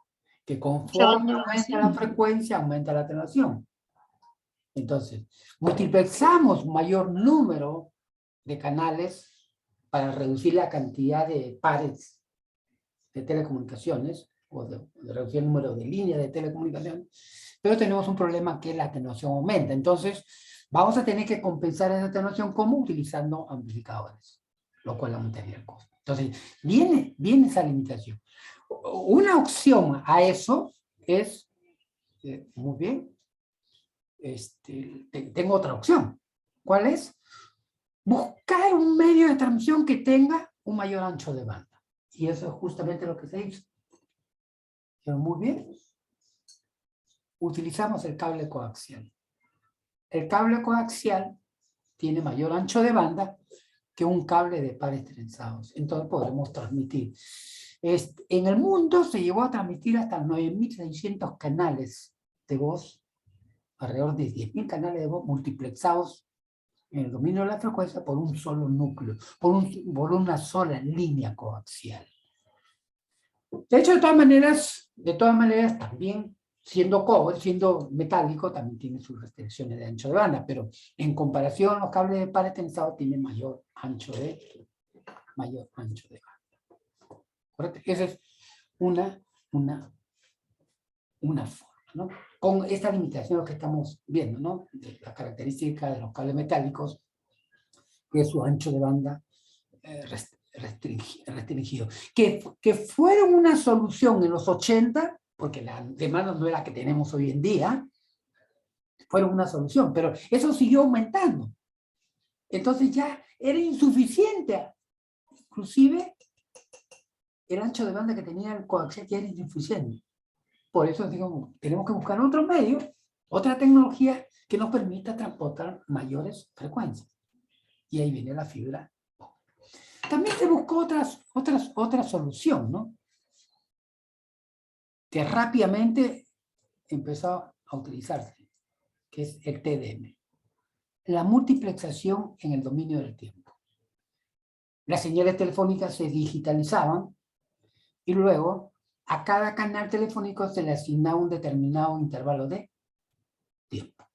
que conforme aumenta la frecuencia, aumenta la atenuación. Entonces, multiplexamos mayor número de canales para reducir la cantidad de pares de telecomunicaciones, o de reducir el número de líneas de telecomunicaciones, pero tenemos un problema que la atenuación aumenta. Entonces, vamos a tener que compensar esa atenuación como utilizando amplificadores, lo cual aumentaría el costo. Entonces, viene esa limitación. Una opción a eso es, muy bien, tengo otra opción. ¿Cuál es? Buscar un medio de transmisión que tenga un mayor ancho de banda. Y eso es justamente lo que se hizo. Pero muy bien. Utilizamos el cable coaxial. El cable coaxial tiene mayor ancho de banda que un cable de pares trenzados. Entonces podemos transmitir. En el mundo se llegó a transmitir hasta 9.600 canales de voz, alrededor de 10.000 canales de voz multiplexados en el dominio de la frecuencia por un solo núcleo, por una sola línea coaxial. De hecho, de todas maneras, también siendo cobre, siendo metálico, también tiene sus restricciones de ancho de banda, pero en comparación, los cables de pares trenzados tienen mayor ancho de banda. ¿Correcto? Esa es una forma, ¿no? Con esta limitación que estamos viendo, ¿no? De las características de los cables metálicos, que es su ancho de banda restringido. Que fueron una solución en los 80, porque la demanda no era la que tenemos hoy en día, fueron una solución, pero eso siguió aumentando. Entonces ya era insuficiente. Inclusive el ancho de banda que tenía el coaxial ya era insuficiente. Por eso digo, tenemos que buscar otro medio, otra tecnología que nos permita transportar mayores frecuencias. Y ahí viene la fibra. También se buscó otra solución, ¿no? Que rápidamente empezó a utilizarse, que es el TDM. La multiplexación en el dominio del tiempo. Las señales telefónicas se digitalizaban y luego a cada canal telefónico se le asignaba un determinado intervalo de tiempo.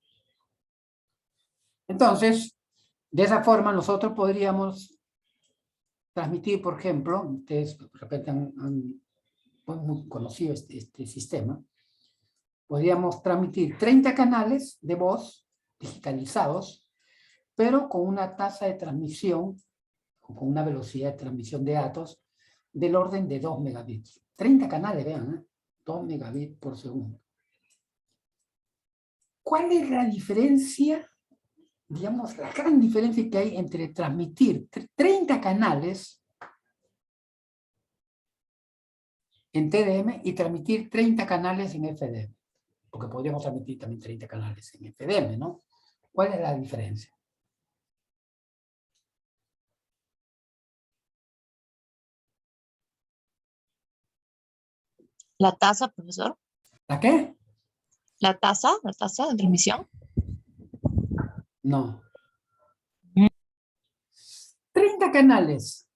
Entonces, de esa forma nosotros podríamos transmitir, por ejemplo, ustedes de repente han muy conocido este sistema, podríamos transmitir 30 canales de voz digitalizados, pero con una tasa de transmisión, con una velocidad de transmisión de datos del orden de 2 megabits. 30 canales, vean, 2 megabits por segundo. ¿Cuál es la diferencia, digamos, la gran diferencia que hay entre transmitir 30 canales en TDM y transmitir 30 canales en FDM? Porque podríamos transmitir también 30 canales en FDM, ¿no? ¿Cuál es la diferencia? ¿La tasa, profesor? ¿La qué? ¿La tasa de transmisión? No. 30 canales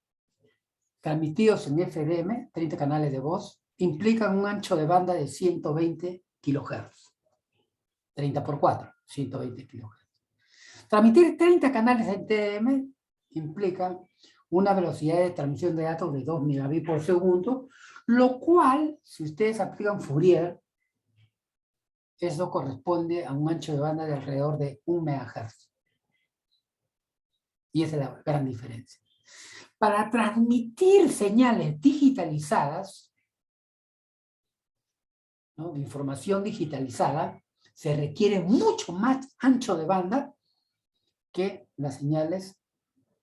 transmitidos en FDM, 30 canales de voz, implican un ancho de banda de 120 kilohertz. 30 por 4, 120 kilohertz. Transmitir 30 canales en TDM implica una velocidad de transmisión de datos de 2 megabits por segundo, lo cual, si ustedes aplican Fourier, eso corresponde a un ancho de banda de alrededor de 1 megahertz. Y esa es la gran diferencia. Para transmitir señales digitalizadas, ¿no?, de información digitalizada, se requiere mucho más ancho de banda que las señales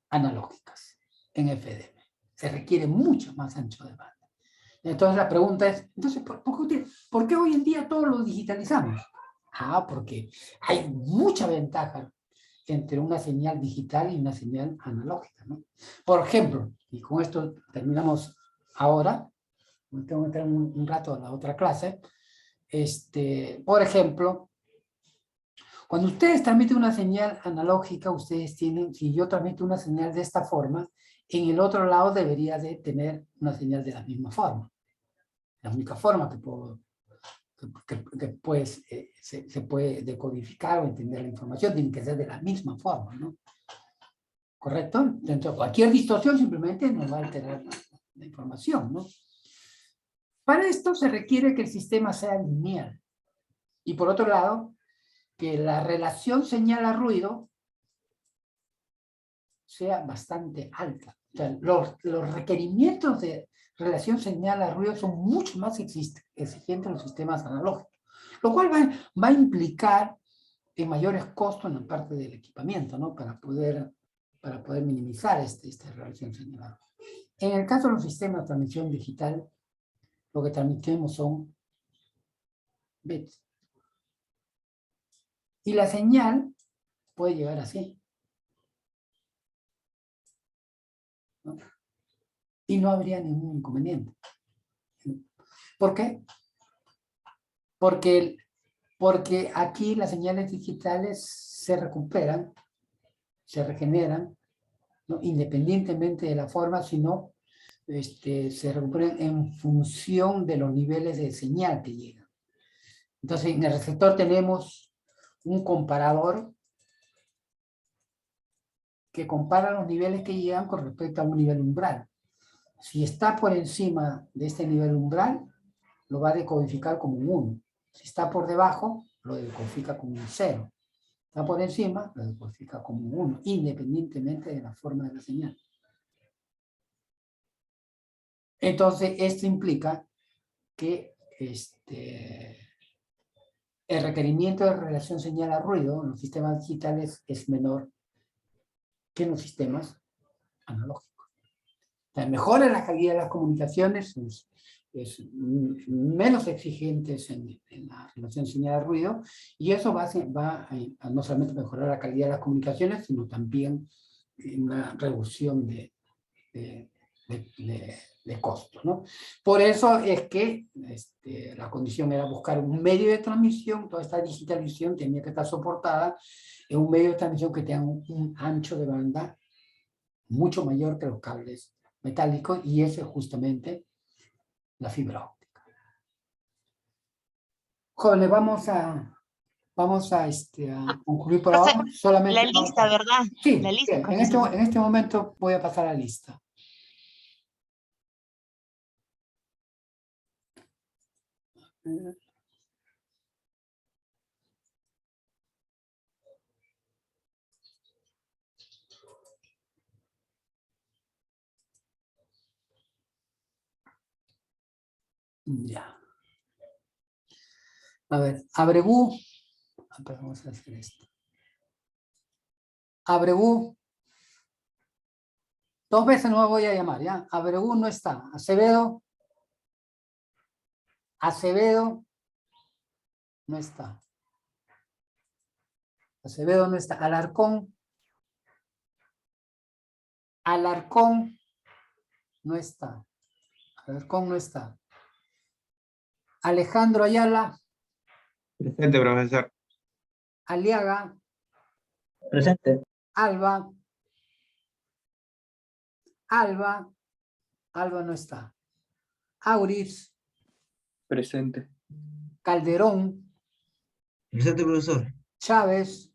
analógicas en FDM. Se requiere mucho más ancho de banda. Entonces la pregunta es, entonces, ¿por qué hoy en día todo lo digitalizamos? Porque hay mucha ventaja entre una señal digital y una señal analógica, ¿no? Por ejemplo, y con esto terminamos ahora, tengo que entrar un rato a la otra clase, por ejemplo, cuando ustedes transmiten una señal analógica, ustedes tienen, si yo transmito una señal de esta forma, en el otro lado debería de tener una señal de la misma forma. La única forma que puedo, que pues, se puede decodificar o entender la información tiene que ser de la misma forma, ¿no? ¿Correcto? Entonces, cualquier distorsión simplemente nos va a alterar la información, ¿no? Para esto se requiere que el sistema sea lineal. Y por otro lado, que la relación señal a ruido sea bastante alta. O sea, los requerimientos de relación señal a ruido son mucho más exigentes en los sistemas analógicos, lo cual va a implicar en mayores costos en la parte del equipamiento, ¿no? Para poder minimizar esta relación señal a ruido. En el caso de los sistemas de transmisión digital, lo que transmitimos son bits. Y la señal puede llegar así, ¿no? Y no habría ningún inconveniente. ¿Por qué? Porque aquí las señales digitales se recuperan, se regeneran, ¿no?, independientemente de la forma, sino se recuperan en función de los niveles de señal que llegan. Entonces, en el receptor tenemos un comparador que compara los niveles que llegan con respecto a un nivel umbral. Si está por encima de este nivel umbral, lo va a decodificar como un 1. Si está por debajo, lo decodifica como un 0. Está por encima, lo decodifica como un 1, independientemente de la forma de la señal. Entonces, esto implica que el requerimiento de relación señal a ruido en los sistemas digitales es menor que en los sistemas analógicos. O sea, mejora la calidad de las comunicaciones, es menos exigentes en la relación señal a ruido, y eso va a no solamente mejorar la calidad de las comunicaciones, sino también una reducción de costos, ¿no? Por eso es que la condición era buscar un medio de transmisión. Toda esta digitalización tenía que estar soportada en un medio de transmisión que tenga un ancho de banda mucho mayor que los cables metálicos, y eso es justamente la fibra óptica. Jóvenes, vamos a concluir por ahora. Solamente la lista, ¿verdad? Sí, La lista, en profesor. este momento voy a pasar a la lista. Ya. A ver, Abregu. Vamos a hacer esto. Abregu. 2 veces no me voy a llamar, ¿ya? Abregu no está. Acevedo. Acevedo no está. Acevedo no está. Alarcón. Alarcón no está. Alarcón no está. Alejandro Ayala. Presente, profesor. Aliaga. Presente. Alba. Alba no está. Auris. Presente. Calderón, Presente, profesor. Chávez,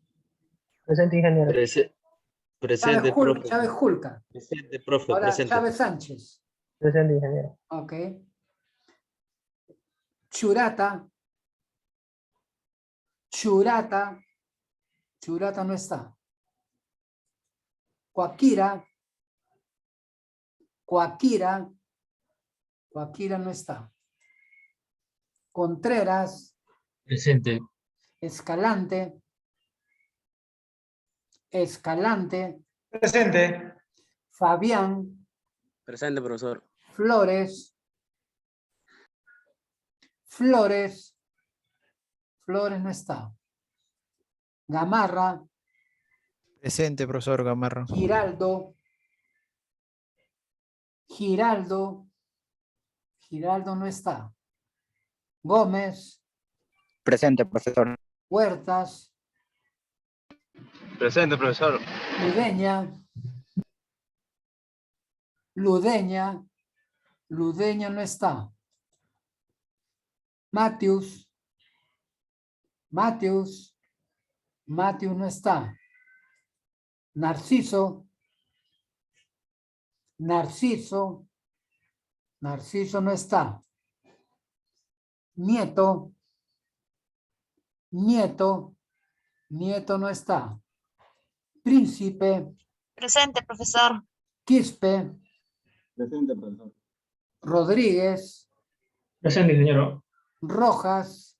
Presente, ingeniero. Presente, profe. Chávez Julca. Presente, profe, Ahora presente. Chávez Sánchez. Presente, ingeniero. Ok. Churata. Churata. Churata no está. Coaquira. Coaquira. Coaquira no está. Contreras. Presente. Escalante. Escalante. Presente. Fabián. Presente, profesor. Flores. Flores. Flores no está. Gamarra. Presente, profesor Gamarra. Giraldo. Giraldo. Giraldo no está. Gómez. Presente, profesor. Huertas. Presente, profesor. Ludeña. Ludeña. Ludeña no está. Matius. Matius. Matius no está. Narciso. Narciso. Narciso no está. Nieto. Nieto. Nieto no está. Príncipe. Presente, profesor. Quispe. Presente, profesor. Rodríguez. Presente, ingeniero. Rojas.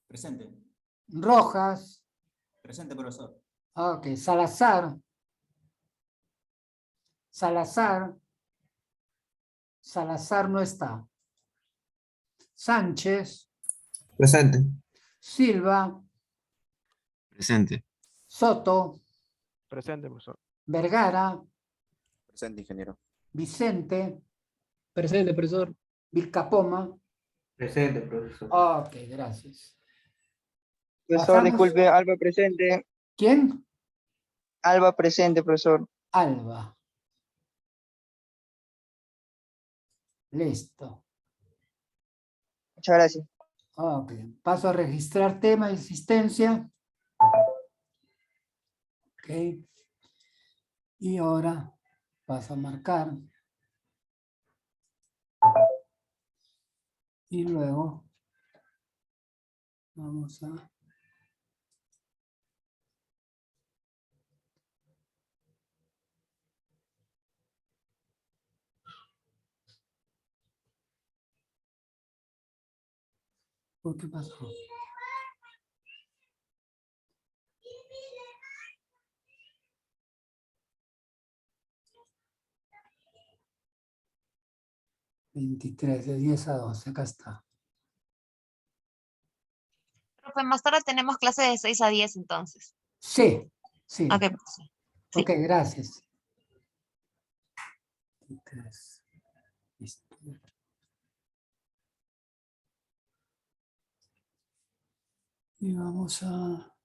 Presente. Rojas. Presente, profesor. Ok, Salazar. Salazar. Salazar no está. Sánchez. Presente. Silva. Presente. Soto. Presente, profesor. Vergara. Presente, ingeniero. Vicente. Presente, profesor. Vilcapoma. Presente, profesor. Ok, gracias. Profesor, Pasamos- disculpe, Alba presente. ¿Quién? Alba presente, profesor. Alba. Listo. Muchas gracias. Ok, paso a registrar tema de asistencia. Ok. Y ahora paso a marcar. Y luego vamos a... ¿Por qué pasó? ...23 de 10 a 12, acá está. Profe, más tarde tenemos clase de 6 a 10 entonces. Sí, sí. Ok, profesor. Sí. Ok, gracias. 23. Listo. Y vamos a...